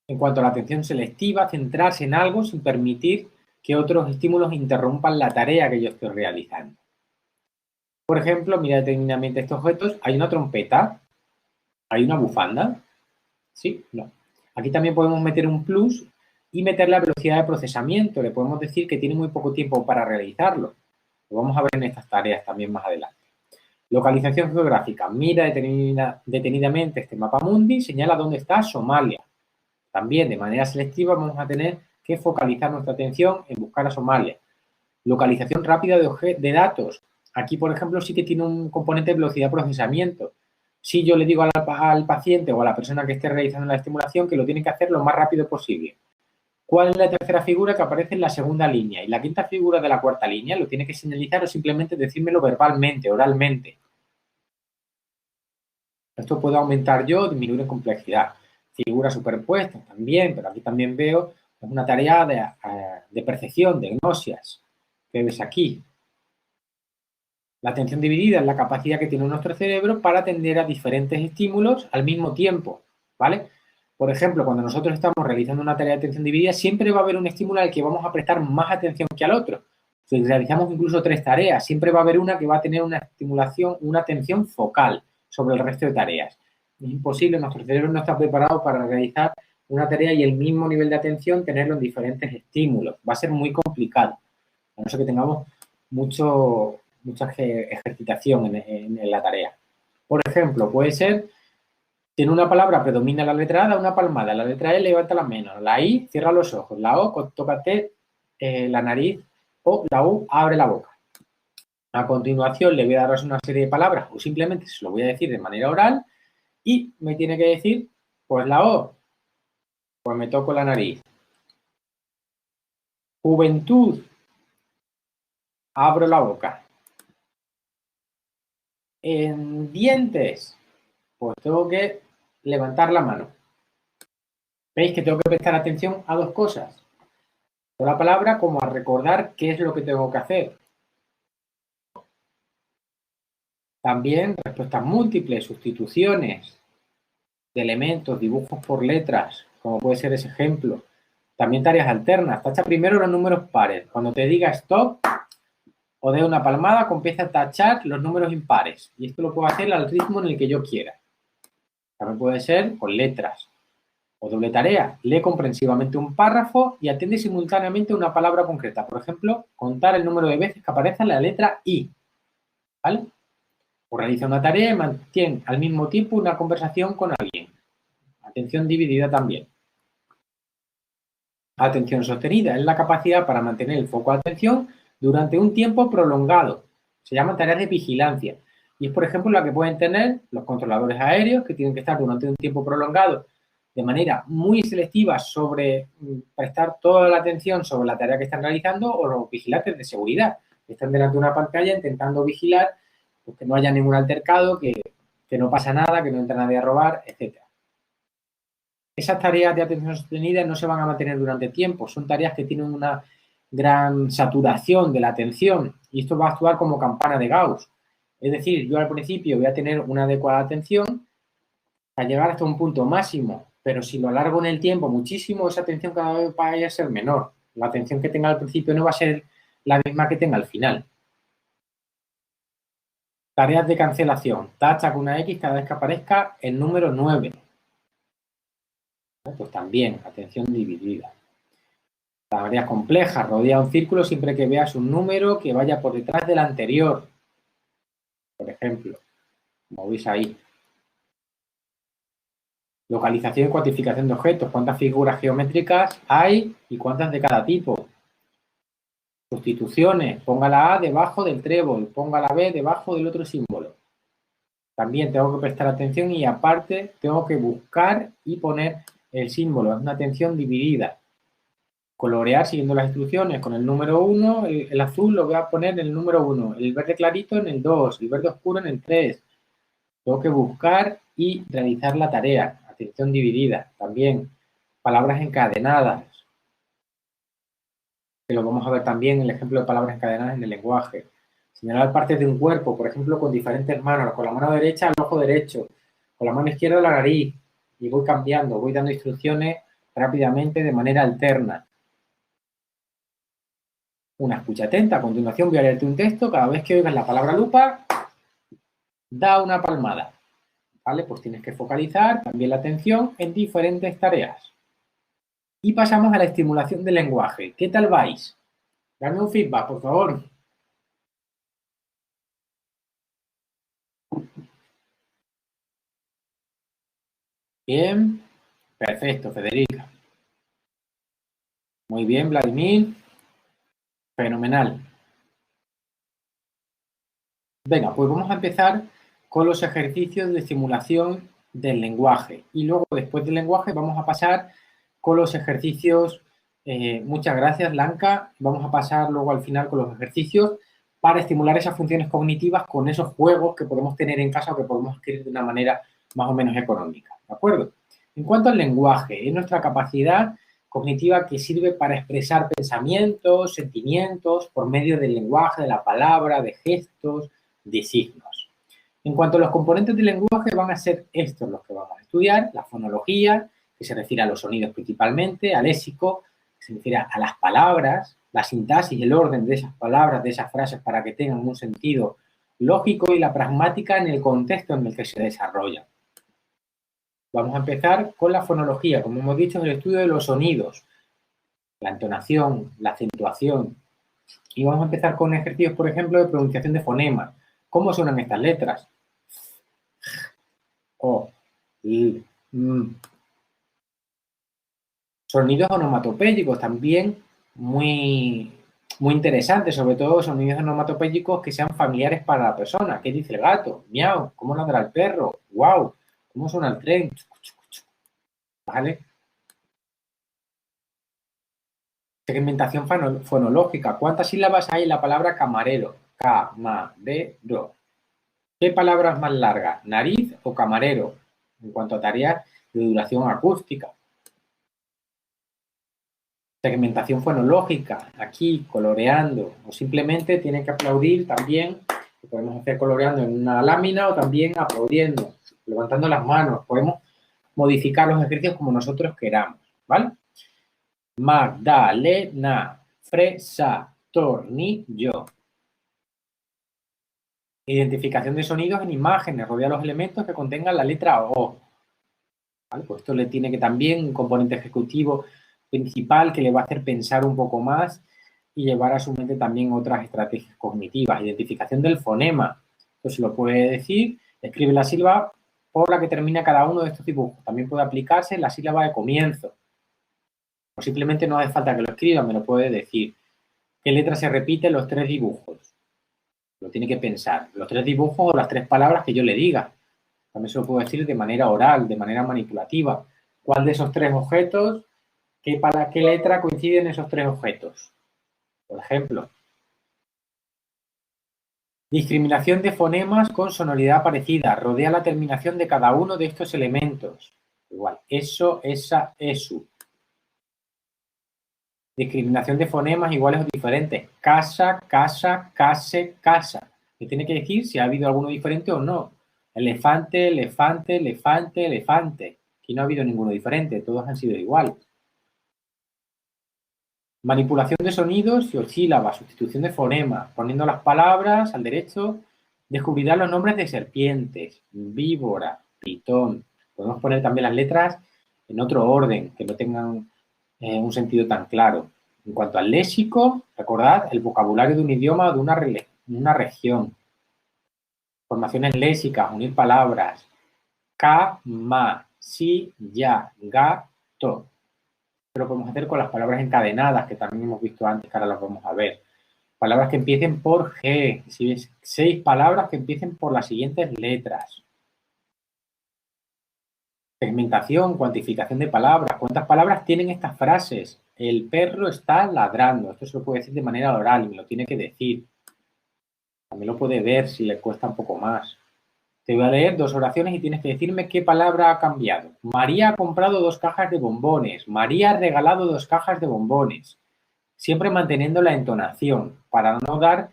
En cuanto a la atención selectiva, centrarse en algo sin permitir que otros estímulos interrumpan la tarea que yo estoy realizando. Por ejemplo, mira detenidamente estos objetos. ¿Hay una trompeta? ¿Hay una bufanda? ¿Sí? No. Aquí también podemos meter un plus y meter la velocidad de procesamiento. Le podemos decir que tiene muy poco tiempo para realizarlo. Lo vamos a ver en estas tareas también más adelante. Localización geográfica. Mira detenidamente este mapa mundi y señala dónde está Somalia. También, de manera selectiva, vamos a tener que focalizar nuestra atención en buscar a Somalia. Localización rápida de datos. Aquí, por ejemplo, sí que tiene un componente de velocidad de procesamiento. Si yo le digo al paciente o a la persona que esté realizando la estimulación que lo tiene que hacer lo más rápido posible. ¿Cuál es la tercera figura que aparece en la segunda línea? Y la quinta figura de la cuarta línea lo tiene que señalizar o simplemente decírmelo verbalmente, oralmente. Esto puedo aumentar yo o disminuir en complejidad. Figuras superpuestas también, pero aquí también veo una tarea de percepción, de gnosias, que ves aquí. La atención dividida es la capacidad que tiene nuestro cerebro para atender a diferentes estímulos al mismo tiempo, ¿vale? Por ejemplo, cuando nosotros estamos realizando una tarea de atención dividida, siempre va a haber un estímulo al que vamos a prestar más atención que al otro. Si realizamos incluso 3 tareas, siempre va a haber una que va a tener una estimulación, una atención focal sobre el resto de tareas. Es imposible, nuestro cerebro no está preparado para realizar una tarea y el mismo nivel de atención tenerlo en diferentes estímulos. Va a ser muy complicado, a no ser que tengamos mucha ejercitación en la tarea. Por ejemplo, puede ser, si en una palabra predomina la letra A, da una palmada, la letra E levanta las manos, la I cierra los ojos, la O tócate la nariz o la U abre la boca. A continuación le voy a dar una serie de palabras o simplemente se lo voy a decir de manera oral y me tiene que decir, pues la O, pues me toco la nariz. Juventud, abro la boca. En dientes, pues tengo que levantar la mano. ¿Veis que tengo que prestar atención a dos cosas? A la palabra como a recordar qué es lo que tengo que hacer. También respuestas múltiples, sustituciones de elementos, dibujos por letras, como puede ser ese ejemplo. También tareas alternas. Tacha primero los números pares. Cuando te diga stop o dé una palmada, empieza a tachar los números impares. Y esto lo puedo hacer al ritmo en el que yo quiera. También puede ser con letras. O doble tarea, lee comprensivamente un párrafo y atiende simultáneamente una palabra concreta. Por ejemplo, contar el número de veces que aparece la letra I. ¿Vale? O realiza una tarea y mantiene al mismo tiempo una conversación con alguien. Atención dividida también. Atención sostenida es la capacidad para mantener el foco de atención durante un tiempo prolongado. Se llama tareas de vigilancia. Y es, por ejemplo, la que pueden tener los controladores aéreos, que tienen que estar durante un tiempo prolongado de manera muy selectiva sobre prestar toda la atención sobre la tarea que están realizando, o los vigilantes de seguridad, que están delante de una pantalla intentando vigilar pues, que no haya ningún altercado, que no pasa nada, que no entra nadie a robar, etc. Esas tareas de atención sostenida no se van a mantener durante tiempo, son tareas que tienen una gran saturación de la atención y esto va a actuar como campana de Gauss. Es decir, yo al principio voy a tener una adecuada atención a llegar hasta un punto máximo, pero si lo alargo en el tiempo muchísimo, esa atención cada vez va a ser menor. La atención que tenga al principio no va a ser la misma que tenga al final. Tareas de cancelación. Tacha con una X cada vez que aparezca el número 9. Pues también, atención dividida. Tareas complejas. Rodea un círculo siempre que veas un número que vaya por detrás del anterior. Por ejemplo, como veis ahí. Localización y cuantificación de objetos. ¿Cuántas figuras geométricas hay y cuántas de cada tipo? Sustituciones. Ponga la A debajo del trébol. Ponga la B debajo del otro símbolo. También tengo que prestar atención y aparte tengo que buscar y poner el símbolo. Es una atención dividida. Colorear siguiendo las instrucciones con el número 1. El azul lo voy a poner en el número 1. El verde clarito en el 2. El verde oscuro en el 3. Tengo que buscar y realizar la tarea. Atención dividida. También palabras encadenadas, que lo vamos a ver también en el ejemplo de palabras encadenadas en el lenguaje. Señalar partes de un cuerpo, por ejemplo, con diferentes manos. Con la mano derecha el ojo derecho, con la mano izquierda la nariz. Y voy cambiando, voy dando instrucciones rápidamente de manera alterna. Una escucha atenta. A continuación voy a leerte un texto. Cada vez que oigas la palabra lupa, da una palmada. ¿Vale? Pues tienes que focalizar también la atención en diferentes tareas. Y pasamos a la estimulación del lenguaje. ¿Qué tal vais? Dame un feedback, por favor. Bien. Perfecto, Federica. Muy bien, Vladimir. Fenomenal. Venga, pues vamos a empezar con los ejercicios de estimulación del lenguaje. Y luego, después del lenguaje, vamos a pasar con los ejercicios. Muchas gracias, Blanca. Vamos a pasar luego al final con los ejercicios para estimular esas funciones cognitivas con esos juegos que podemos tener en casa o que podemos adquirir de una manera más o menos económica. ¿De acuerdo? En cuanto al lenguaje, es nuestra capacidad cognitiva que sirve para expresar pensamientos, sentimientos por medio del lenguaje, de la palabra, de gestos, de signos. En cuanto a los componentes del lenguaje, van a ser estos los que vamos a estudiar: la fonología, que se refiere a los sonidos principalmente, al léxico, que se refiere a las palabras, la sintaxis y el orden de esas palabras, de esas frases para que tengan un sentido lógico, y la pragmática en el contexto en el que se desarrollan. Vamos a empezar con la fonología. Como hemos dicho, es el estudio de los sonidos, la entonación, la acentuación. Y vamos a empezar con ejercicios, por ejemplo, de pronunciación de fonemas. ¿Cómo suenan estas letras? O, L, M. Sonidos onomatopéyicos también muy interesantes, sobre todo sonidos onomatopéyicos que sean familiares para la persona. ¿Qué dice el gato? Miau. ¿Cómo ladra el perro? Wow. ¿Cómo suena el tren? ¿Vale? Segmentación fonológica. ¿Cuántas sílabas hay en la palabra camarero? Camarero. ¿Qué palabra es más larga? ¿Nariz o camarero? En cuanto a tareas de duración acústica. Segmentación fonológica. Aquí, coloreando. O simplemente tienen que aplaudir también. Lo podemos hacer coloreando en una lámina o también aplaudiendo, levantando las manos. Podemos modificar los ejercicios como nosotros queramos, ¿vale? Magdalena, fresa, tornillo. Identificación de sonidos en imágenes. Rodea los elementos que contengan la letra O. ¿Vale? Pues esto le tiene que también un componente ejecutivo principal que le va a hacer pensar un poco más y llevar a su mente también otras estrategias cognitivas. Identificación del fonema. Esto se lo puede decir. Escribe la sílaba por la que termina cada uno de estos dibujos. También puede aplicarse la sílaba de comienzo. O simplemente no hace falta que lo escriba, me lo puede decir. ¿Qué letra se repite en los 3 dibujos? Lo tiene que pensar. Los 3 dibujos o las 3 palabras que yo le diga. También se lo puedo decir de manera oral, de manera manipulativa. ¿Cuál de esos 3 objetos, qué letra coinciden esos 3 objetos? Por ejemplo. Discriminación de fonemas con sonoridad parecida. Rodea la terminación de cada uno de estos elementos. Igual. Eso, esa, esu. Discriminación de fonemas iguales o diferentes. Casa, casa, case, casa. Me tiene que decir si ha habido alguno diferente o no. Elefante, elefante, elefante, elefante. Aquí no ha habido ninguno diferente, todos han sido iguales. Manipulación de sonidos y sílabas, sustitución de fonemas, poniendo las palabras al derecho. Descubrirá los nombres de serpientes, víbora, pitón. Podemos poner también las letras en otro orden, que no tengan un sentido tan claro. En cuanto al léxico, recordad el vocabulario de un idioma o de una región. Formaciones léxicas, unir palabras. Cama, silla, gato. Pero lo podemos hacer con las palabras encadenadas, que también hemos visto antes, que ahora las vamos a ver. Palabras que empiecen por G. Si ves, 6 palabras que empiecen por las siguientes letras. Segmentación, cuantificación de palabras. ¿Cuántas palabras tienen estas frases? El perro está ladrando. Esto se lo puede decir de manera oral y me lo tiene que decir. También lo puede ver si le cuesta un poco más. Te voy a leer 2 oraciones y tienes que decirme qué palabra ha cambiado. María ha comprado 2 cajas de bombones. María ha regalado 2 cajas de bombones. Siempre manteniendo la entonación para no dar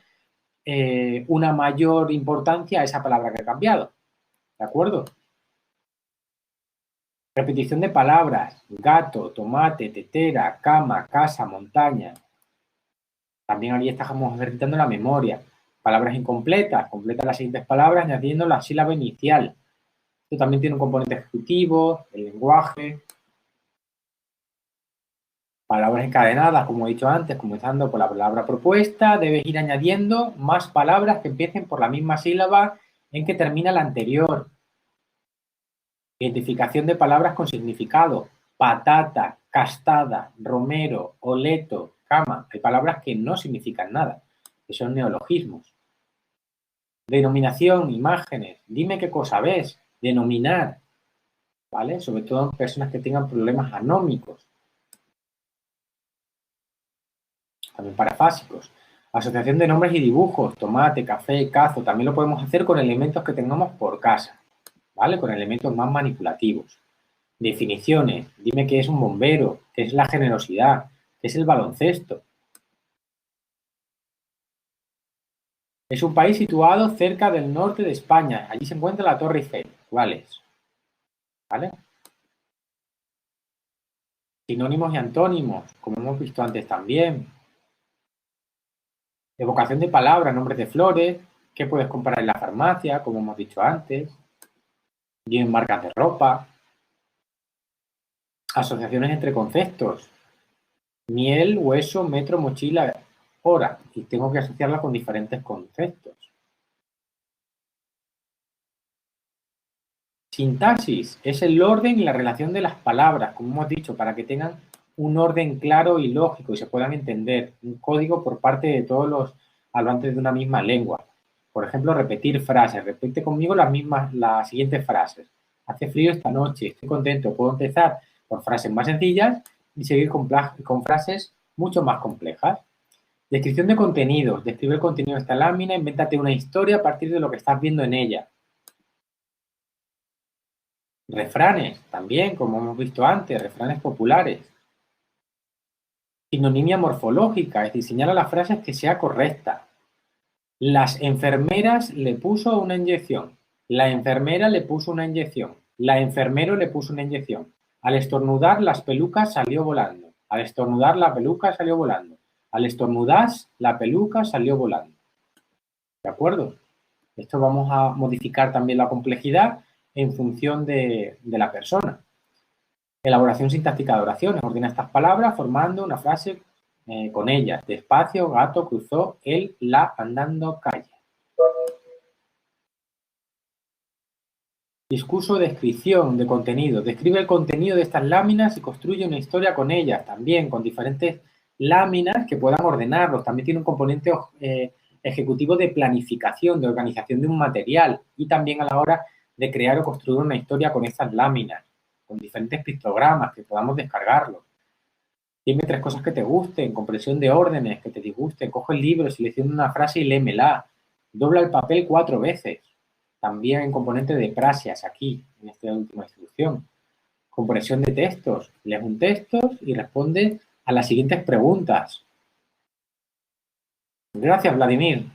una mayor importancia a esa palabra que ha cambiado. ¿De acuerdo? Repetición de palabras. Gato, tomate, tetera, cama, casa, montaña. También aquí estamos ejercitando la memoria. Palabras incompletas. Completa las siguientes palabras añadiendo la sílaba inicial. Esto también tiene un componente ejecutivo, el lenguaje. Palabras encadenadas, como he dicho antes, comenzando por la palabra propuesta. Debes ir añadiendo más palabras que empiecen por la misma sílaba en que termina la anterior. Identificación de palabras con significado. Patata, castada, romero, oleto, cama. Hay palabras que no significan nada, que son neologismos. Denominación, imágenes. Dime qué cosa ves. Denominar, ¿vale? Sobre todo en personas que tengan problemas anómicos. También parafásicos. Asociación de nombres y dibujos. Tomate, café, cazo. También lo podemos hacer con elementos que tengamos por casa, ¿vale? Con elementos más manipulativos. Definiciones. Dime qué es un bombero, qué es la generosidad, qué es el baloncesto. Es un país situado cerca del norte de España. Allí se encuentra la Torre Eiffel. ¿Cuál es? ¿Vale? Sinónimos y antónimos, como hemos visto antes también. Evocación de palabras, nombres de flores, que puedes comprar en la farmacia, como hemos dicho antes. Y en marcas de ropa. Asociaciones entre conceptos. Miel, hueso, metro, mochila, hora. Y tengo que asociarla con diferentes conceptos. Sintaxis es el orden y la relación de las palabras, como hemos dicho, para que tengan un orden claro y lógico y se puedan entender. Un código por parte de todos los hablantes de una misma lengua. Por ejemplo, repetir frases. Repite conmigo las siguientes frases. Hace frío esta noche, estoy contento. Puedo empezar por frases más sencillas y seguir con frases mucho más complejas. Descripción de contenidos. Describe el contenido de esta lámina, invéntate una historia a partir de lo que estás viendo en ella. Refranes, también, como hemos visto antes, refranes populares. Sinonimia morfológica, es decir, señala las frases que sea correcta. Las enfermeras le puso una inyección. La enfermera le puso una inyección. La enfermero le puso una inyección. Al estornudar, las pelucas salió volando. Al estornudar, la peluca salió volando. Al estornudar, la peluca salió volando. ¿De acuerdo? Esto vamos a modificar también la complejidad en función de la persona. Elaboración sintáctica de oraciones. Ordena estas palabras formando una frase con ellas. Despacio, gato, cruzó, él, la, andando, calle. Discurso, descripción de contenido. Describe el contenido de estas láminas y construye una historia con ellas. También con diferentes láminas que puedan ordenarlos. También tiene un componente ejecutivo de planificación, de organización de un material y también a la hora de crear o construir una historia con estas láminas, con diferentes pictogramas que podamos descargarlos. Dime 3 cosas que te gusten, comprensión de órdenes, que te disgusten, coge el libro, selecciona una frase y léemela. Dobla el papel 4 veces. También en componente de praxias aquí, en esta última instrucción. Comprensión de textos. Lees un texto y responde a las siguientes preguntas. Gracias, Vladimir.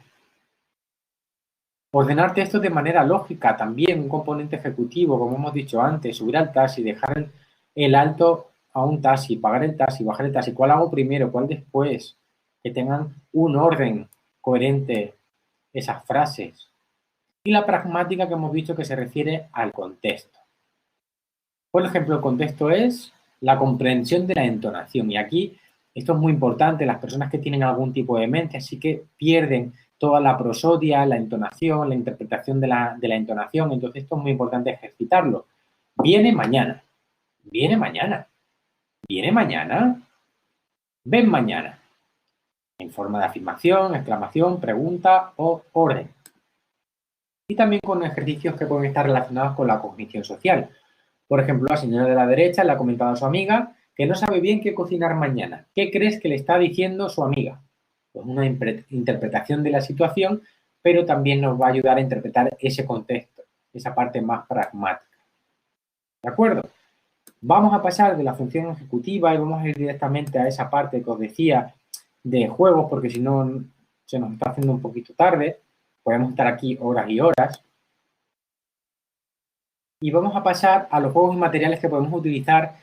Ordenar textos de manera lógica, también un componente ejecutivo, como hemos dicho antes. Subir al taxi, dejar el alto a un taxi, pagar el taxi, bajar el taxi. ¿Cuál hago primero? ¿Cuál después? Que tengan un orden coherente esas frases. Y la pragmática que hemos dicho que se refiere al contexto. Por ejemplo, el contexto es la comprensión de la entonación. Y aquí esto es muy importante, las personas que tienen algún tipo de demencia sí que pierden toda la prosodia, la entonación, la interpretación de la entonación. Entonces esto es muy importante ejercitarlo. Viene mañana. Viene mañana. Viene mañana. Ven mañana. En forma de afirmación, exclamación, pregunta o orden. Y también con ejercicios que pueden estar relacionados con la cognición social. Por ejemplo, la señora de la derecha le ha comentado a su amiga que no sabe bien qué cocinar mañana. ¿Qué crees que le está diciendo su amiga? Pues una interpretación de la situación, pero también nos va a ayudar a interpretar ese contexto, esa parte más pragmática. ¿De acuerdo? Vamos a pasar de la función ejecutiva y vamos a ir directamente a esa parte que os decía de juegos, porque si no se nos está haciendo un poquito tarde. Podemos estar aquí horas y horas. Y vamos a pasar a los juegos y materiales que podemos utilizar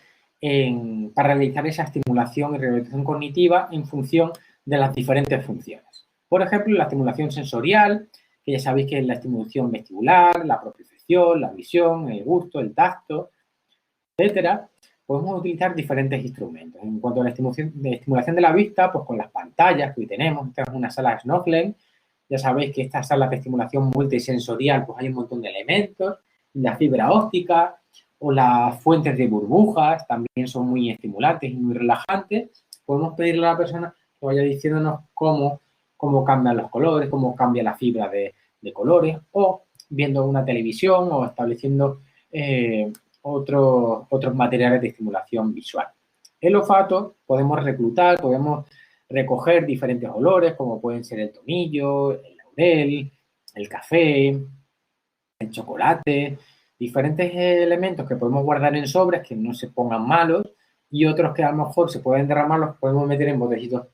para realizar esa estimulación y rehabilitación cognitiva en función de las diferentes funciones. Por ejemplo, la estimulación sensorial, que ya sabéis que es la estimulación vestibular, la propiocepción, la visión, el gusto, el tacto, etcétera. Podemos utilizar diferentes instrumentos. En cuanto a la estimulación de la vista, pues con las pantallas que hoy tenemos, esta es una sala Snowflake. Ya sabéis que estas salas de estimulación multisensorial, pues hay un montón de elementos, la fibra óptica o las fuentes de burbujas también son muy estimulantes y muy relajantes. Podemos pedirle a la persona que vaya diciéndonos cómo cambian los colores, cómo cambia la fibra de de colores o viendo una televisión o estableciendo otros materiales de estimulación visual. El olfato podemos reclutar, podemos recoger diferentes olores como pueden ser el tomillo, el laurel, el café, el chocolate, diferentes elementos que podemos guardar en sobres que no se pongan malos y otros que a lo mejor se pueden derramar, los podemos meter en botecitos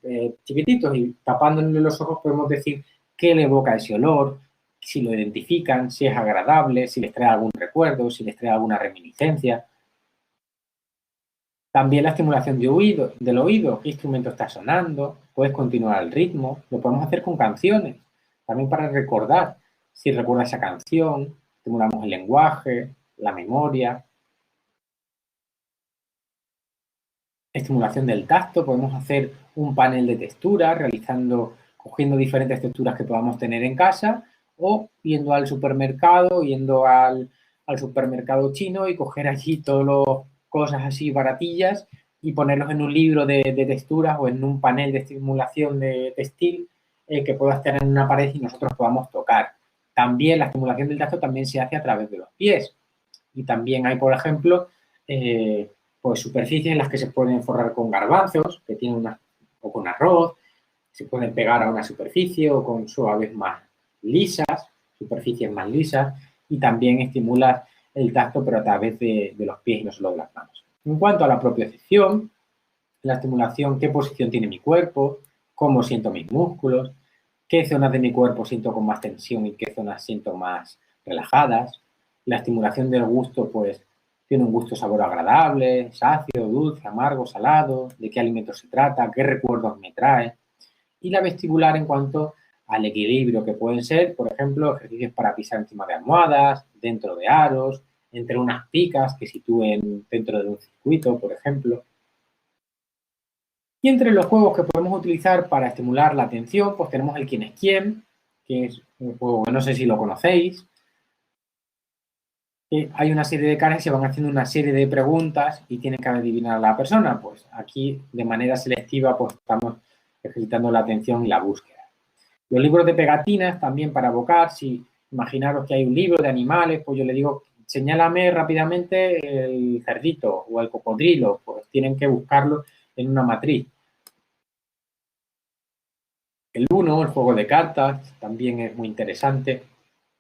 chiquititos y tapándole los ojos podemos decir qué le evoca ese olor, si lo identifican, si es agradable, si les trae algún recuerdo, si les trae alguna reminiscencia. También la estimulación del oído, qué instrumento está sonando, puedes continuar el ritmo, lo podemos hacer con canciones, también para recordar, si recuerda esa canción, estimulamos el lenguaje, la memoria. Estimulación del tacto, podemos hacer un panel de texturas, cogiendo diferentes texturas que podamos tener en casa o yendo al supermercado, al supermercado chino y coger allí todas las cosas así baratillas y ponerlos en un libro de texturas o en un panel de estimulación de textil que pueda estar en una pared y nosotros podamos tocar. También la estimulación del tacto también se hace a través de los pies. Y también hay, por ejemplo, pues superficies en las que se pueden forrar con garbanzos, que tienen o con arroz, se pueden pegar a una superficie o con suaves más lisas, superficies más lisas, y también estimula el tacto, pero a través de los pies y no solo de las manos. En cuanto a la propiocepción, la estimulación, qué posición tiene mi cuerpo, cómo siento mis músculos, qué zonas de mi cuerpo siento con más tensión y qué zonas siento más relajadas. La estimulación del gusto, pues, tiene un gusto sabor agradable, es ácido, dulce, amargo, salado, de qué alimentos se trata, qué recuerdos me trae. Y la vestibular en cuanto al equilibrio, que pueden ser, por ejemplo, ejercicios para pisar encima de almohadas, dentro de aros, entre unas picas que sitúen dentro de un circuito, por ejemplo. Y entre los juegos que podemos utilizar para estimular la atención, pues tenemos el quién es quién, que es un juego que no sé si lo conocéis. Hay una serie de caras y se van haciendo una serie de preguntas y tienen que adivinar a la persona. Pues aquí, de manera selectiva, pues estamos ejercitando la atención y la búsqueda. Los libros de pegatinas también para evocar, si imaginaros que hay un libro de animales, pues yo le digo, señálame rápidamente el cerdito o el cocodrilo, pues tienen que buscarlo en una matriz. El Uno, el juego de cartas, también es muy interesante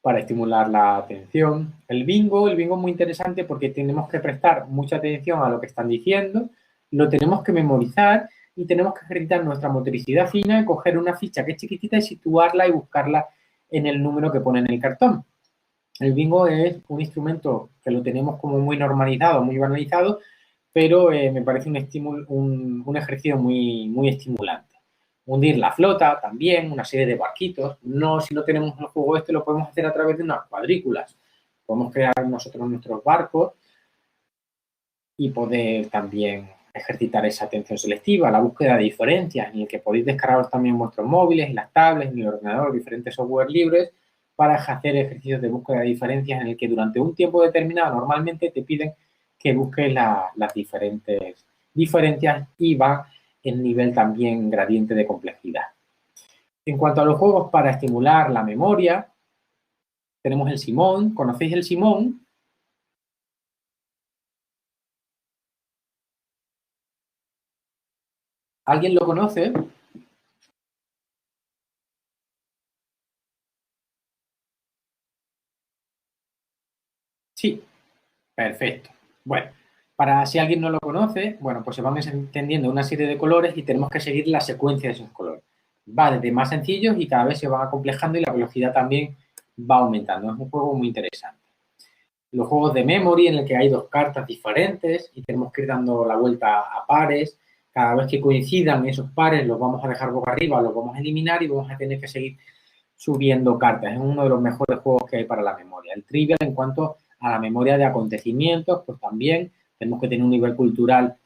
para estimular la atención. El bingo es muy interesante porque tenemos que prestar mucha atención a lo que están diciendo, lo tenemos que memorizar y tenemos que ejercitar nuestra motricidad fina y coger una ficha que es chiquitita y situarla y buscarla en el número que pone en el cartón. El bingo es un instrumento que lo tenemos como muy normalizado, muy banalizado, pero me parece un ejercicio muy, muy estimulante. Hundir la flota también, una serie de barquitos. Si no tenemos el juego lo podemos hacer a través de unas cuadrículas. Podemos crear nosotros nuestros barcos y poder también ejercitar esa atención selectiva, la búsqueda de diferencias, en el que podéis descargaros también vuestros móviles, en las tablets, en el ordenador, diferentes software libres para hacer ejercicios de búsqueda de diferencias en el que durante un tiempo determinado normalmente te piden que busques las diferentes diferencias y va en nivel también gradiente de complejidad. En cuanto a los juegos para estimular la memoria, tenemos el Simón. ¿Conocéis el Simón? ¿Alguien lo conoce? Sí, perfecto. Bueno, para si alguien no lo conoce, bueno, pues se van entendiendo una serie de colores y tenemos que seguir la secuencia de esos colores. Va desde más sencillos y cada vez se van acomplejando y la velocidad también va aumentando. Es un juego muy interesante. Los juegos de memory en el que hay dos cartas diferentes y tenemos que ir dando la vuelta a pares. Cada vez que coincidan esos pares los vamos a dejar boca arriba, los vamos a eliminar y vamos a tener que seguir subiendo cartas. Es uno de los mejores juegos que hay para la memoria. El Trivial, en cuanto a la memoria de acontecimientos, pues también tenemos que tener un nivel cultural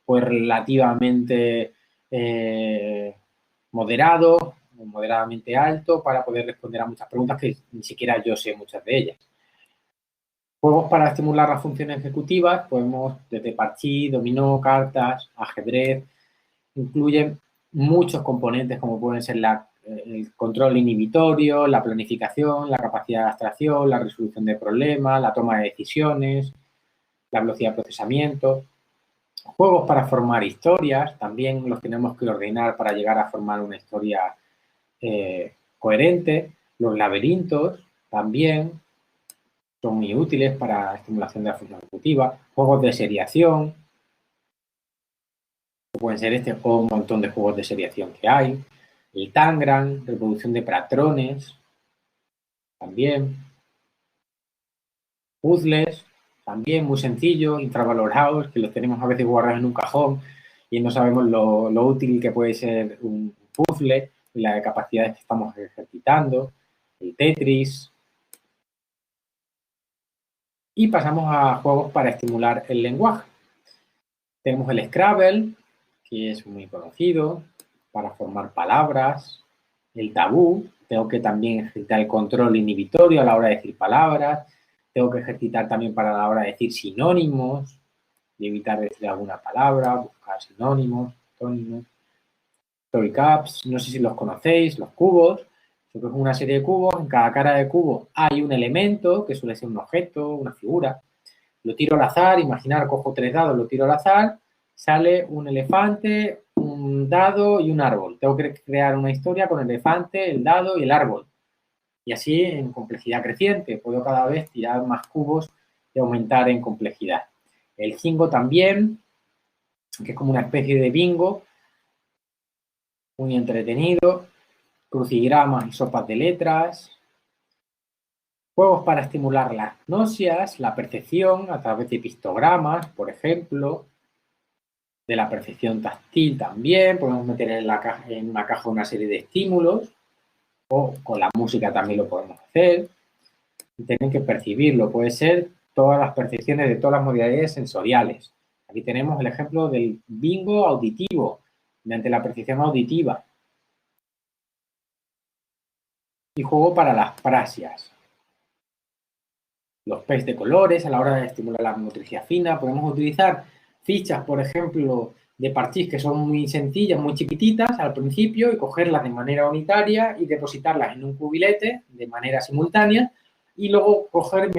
pues relativamente moderado, moderadamente alto, para poder responder a muchas preguntas que ni siquiera yo sé muchas de ellas. Juegos para estimular las funciones ejecutivas, podemos desde parchís, dominó, cartas, ajedrez, incluyen muchos componentes como pueden ser el control inhibitorio, la planificación, la capacidad de abstracción, la resolución de problemas, la toma de decisiones, la velocidad de procesamiento. Juegos para formar historias, también los tenemos que ordenar para llegar a formar una historia coherente. Los laberintos también son muy útiles para estimulación de la función ejecutiva. Juegos de seriación, pueden ser este o un montón de juegos de seriación que hay. El Tangram, reproducción de patrones, también. Puzzles, también muy sencillos, infravalorados, que los tenemos a veces guardados en un cajón y no sabemos lo útil que puede ser un puzzle y las capacidades que estamos ejercitando. El Tetris. Y pasamos a juegos para estimular el lenguaje. Tenemos el Scrabble, que es muy conocido, para formar palabras. El Tabú, tengo que también ejercitar el control inhibitorio a la hora de decir palabras. Tengo que ejercitar también para la hora de decir sinónimos y evitar decir alguna palabra, buscar sinónimos, antónimos. Story Cups, no sé si los conocéis, los cubos. Es una serie de cubos, en cada cara de cubo hay un elemento, que suele ser un objeto, una figura. Lo tiro al azar, imaginar, cojo 3 dados, lo tiro al azar, sale un elefante, un dado y un árbol. Tengo que crear una historia con el elefante, el dado y el árbol. Y así en complejidad creciente. Puedo cada vez tirar más cubos y aumentar en complejidad. El Jingo también, que es como una especie de bingo, muy entretenido. Crucigramas y sopas de letras. Juegos para estimular las gnosias, la percepción a través de pictogramas, por ejemplo. De la percepción táctil también. Podemos meter en una caja una serie de estímulos. O con la música también lo podemos hacer. Y tienen que percibirlo. Puede ser todas las percepciones de todas las modalidades sensoriales. Aquí tenemos el ejemplo del bingo auditivo, mediante la percepción auditiva. Y juego para las prasias. Los PES de colores a la hora de estimular la motricidad fina. Podemos utilizar fichas, por ejemplo, de parchís que son muy sencillas, muy chiquititas al principio y cogerlas de manera unitaria y depositarlas en un cubilete de manera simultánea y luego coger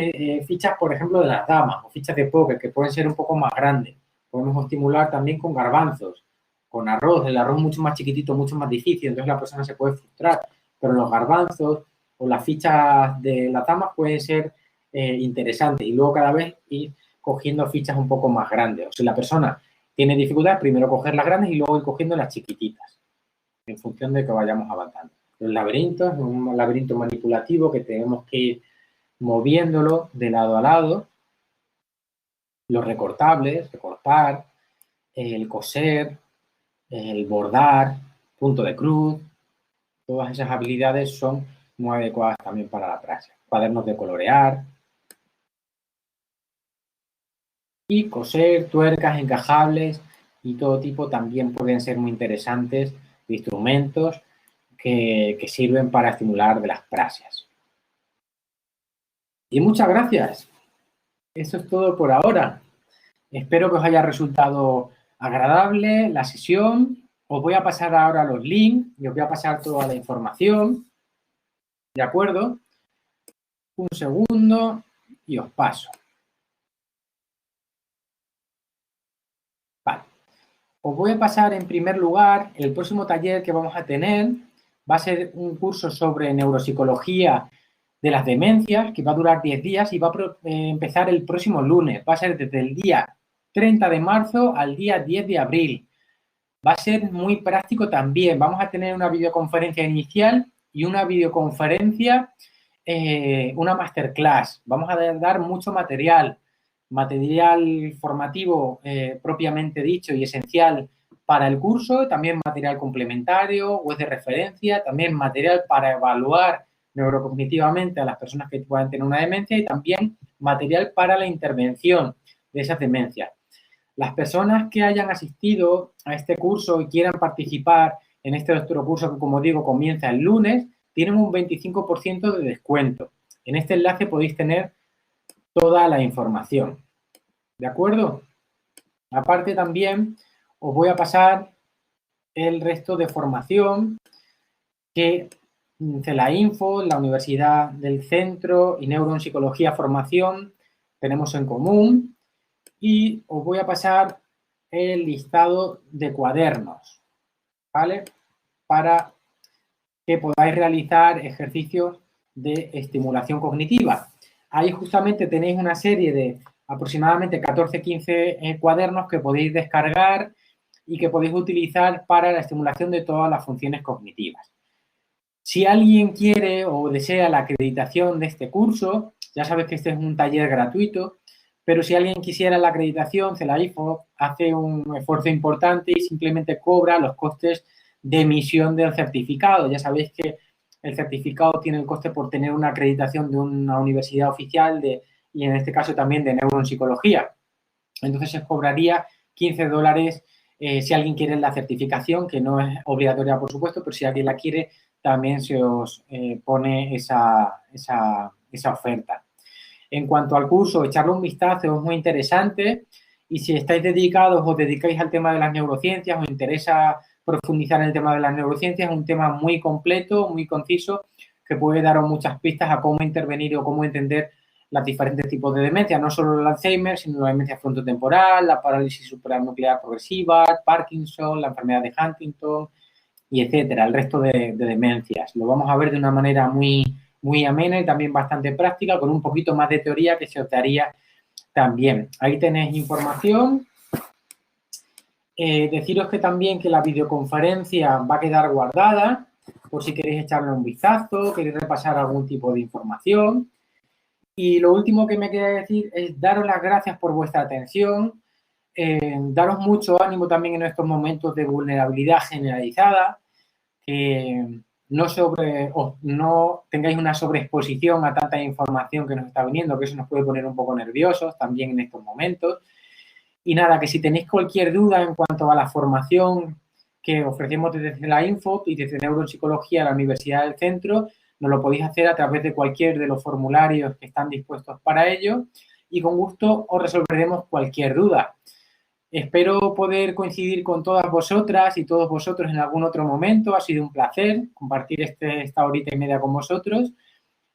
fichas, por ejemplo, de las damas o fichas de póker que pueden ser un poco más grandes. Podemos estimular también con garbanzos, con arroz. El arroz mucho más chiquitito, mucho más difícil, entonces la persona se puede frustrar. Pero los garbanzos o las fichas de las damas pueden ser interesantes y luego cada vez ir cogiendo fichas un poco más grandes. O si la persona tiene dificultad, primero coger las grandes y luego ir cogiendo las chiquititas, en función de que vayamos avanzando. Los laberintos, un laberinto manipulativo que tenemos que ir moviéndolo de lado a lado. Los recortables, recortar, el coser, el bordar, punto de cruz, todas esas habilidades son muy adecuadas también para la praxis. Cuadernos de colorear. Y coser, tuercas, encajables y todo tipo también pueden ser muy interesantes de instrumentos que sirven para estimular de las praxias. Y muchas gracias. Eso es todo por ahora. Espero que os haya resultado agradable la sesión. Os voy a pasar ahora los links y os voy a pasar toda la información. ¿De acuerdo? Un segundo y os paso. Vale. Os voy a pasar en primer lugar el próximo taller que vamos a tener. Va a ser un curso sobre neuropsicología de las demencias que va a durar 10 días y va a empezar el próximo lunes. Va a ser desde el día 30 de marzo al día 10 de abril. Va a ser muy práctico también. Vamos a tener una videoconferencia inicial y una videoconferencia, una masterclass. Vamos a dar mucho material formativo propiamente dicho y esencial para el curso, también material complementario, web de referencia, también material para evaluar neurocognitivamente a las personas que puedan tener una demencia y también material para la intervención de esas demencias. Las personas que hayan asistido a este curso y quieran participar en este otro curso que, como digo, comienza el lunes, tienen un 25% de descuento. En este enlace podéis tener toda la información. ¿De acuerdo? Aparte también os voy a pasar el resto de formación que CELAINFO, la Universidad del Centro y Neuropsicología Formación tenemos en común, y os voy a pasar el listado de cuadernos, ¿vale? Para que podáis realizar ejercicios de estimulación cognitiva. Ahí justamente tenéis una serie de aproximadamente 14-15 cuadernos que podéis descargar y que podéis utilizar para la estimulación de todas las funciones cognitivas. Si alguien quiere o desea la acreditación de este curso, ya sabes que este es un taller gratuito, pero si alguien quisiera la acreditación, CELAINFO hace un esfuerzo importante y simplemente cobra los costes de emisión del certificado. Ya sabéis que el certificado tiene el coste por tener una acreditación de una universidad oficial y en este caso también de neuropsicología. Entonces se cobraría $15 si alguien quiere la certificación, que no es obligatoria, por supuesto, pero si alguien la quiere, también se os pone esa oferta. En cuanto al curso, echarle un vistazo es muy interesante, y si estáis dedicados, os dedicáis al tema de las neurociencias, os interesa profundizar en el tema de las neurociencias, es un tema muy completo, muy conciso, que puede daros muchas pistas a cómo intervenir o cómo entender los diferentes tipos de demencia, no solo el Alzheimer, sino la demencia frontotemporal, la parálisis supranuclear progresiva, Parkinson, la enfermedad de Huntington, y etcétera, el resto de demencias. Lo vamos a ver de una manera muy amena y también bastante práctica, con un poquito más de teoría que se os daría también. Ahí tenéis información. Deciros que también que la videoconferencia va a quedar guardada, por si queréis echarle un vistazo, queréis repasar algún tipo de información. Y lo último que me queda decir es daros las gracias por vuestra atención, daros mucho ánimo también en estos momentos de vulnerabilidad generalizada, que no tengáis una sobreexposición a tanta información que nos está viniendo, que eso nos puede poner un poco nerviosos también en estos momentos. Y nada, que si tenéis cualquier duda en cuanto a la formación que ofrecemos desde la Info y desde Neuropsicología a la Universidad del Centro, nos lo podéis hacer a través de cualquier de los formularios que están dispuestos para ello, y con gusto os resolveremos cualquier duda. Espero poder coincidir con todas vosotras y todos vosotros en algún otro momento. Ha sido un placer compartir esta horita y media con vosotros.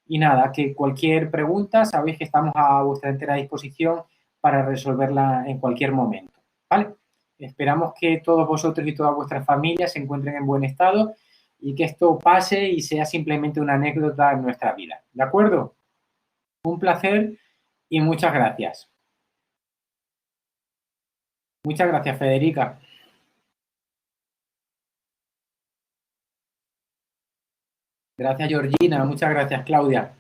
Y nada, que cualquier pregunta, sabéis que estamos a vuestra entera disposición para resolverla en cualquier momento, ¿vale? Esperamos que todos vosotros y todas vuestras familias se encuentren en buen estado y que esto pase y sea simplemente una anécdota en nuestra vida, ¿de acuerdo? Un placer y muchas gracias. Muchas gracias, Federica. Gracias, Georgina. Muchas gracias, Claudia.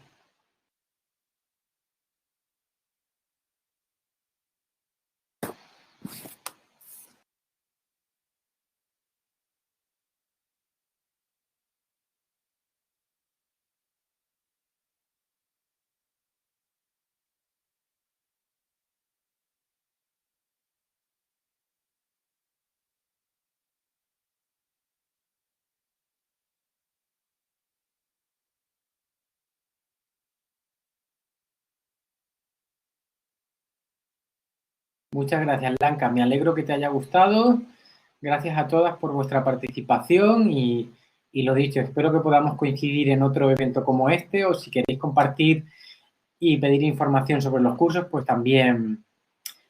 Muchas gracias, Blanca. Me alegro que te haya gustado. Gracias a todas por vuestra participación y lo dicho, espero que podamos coincidir en otro evento como este, o si queréis compartir y pedir información sobre los cursos, pues también.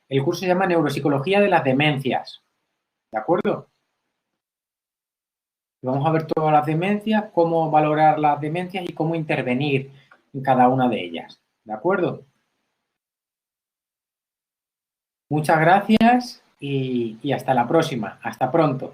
El curso se llama Neuropsicología de las Demencias, ¿de acuerdo? Vamos a ver todas las demencias, cómo valorar las demencias y cómo intervenir en cada una de ellas, ¿de acuerdo? Muchas gracias y hasta la próxima. Hasta pronto.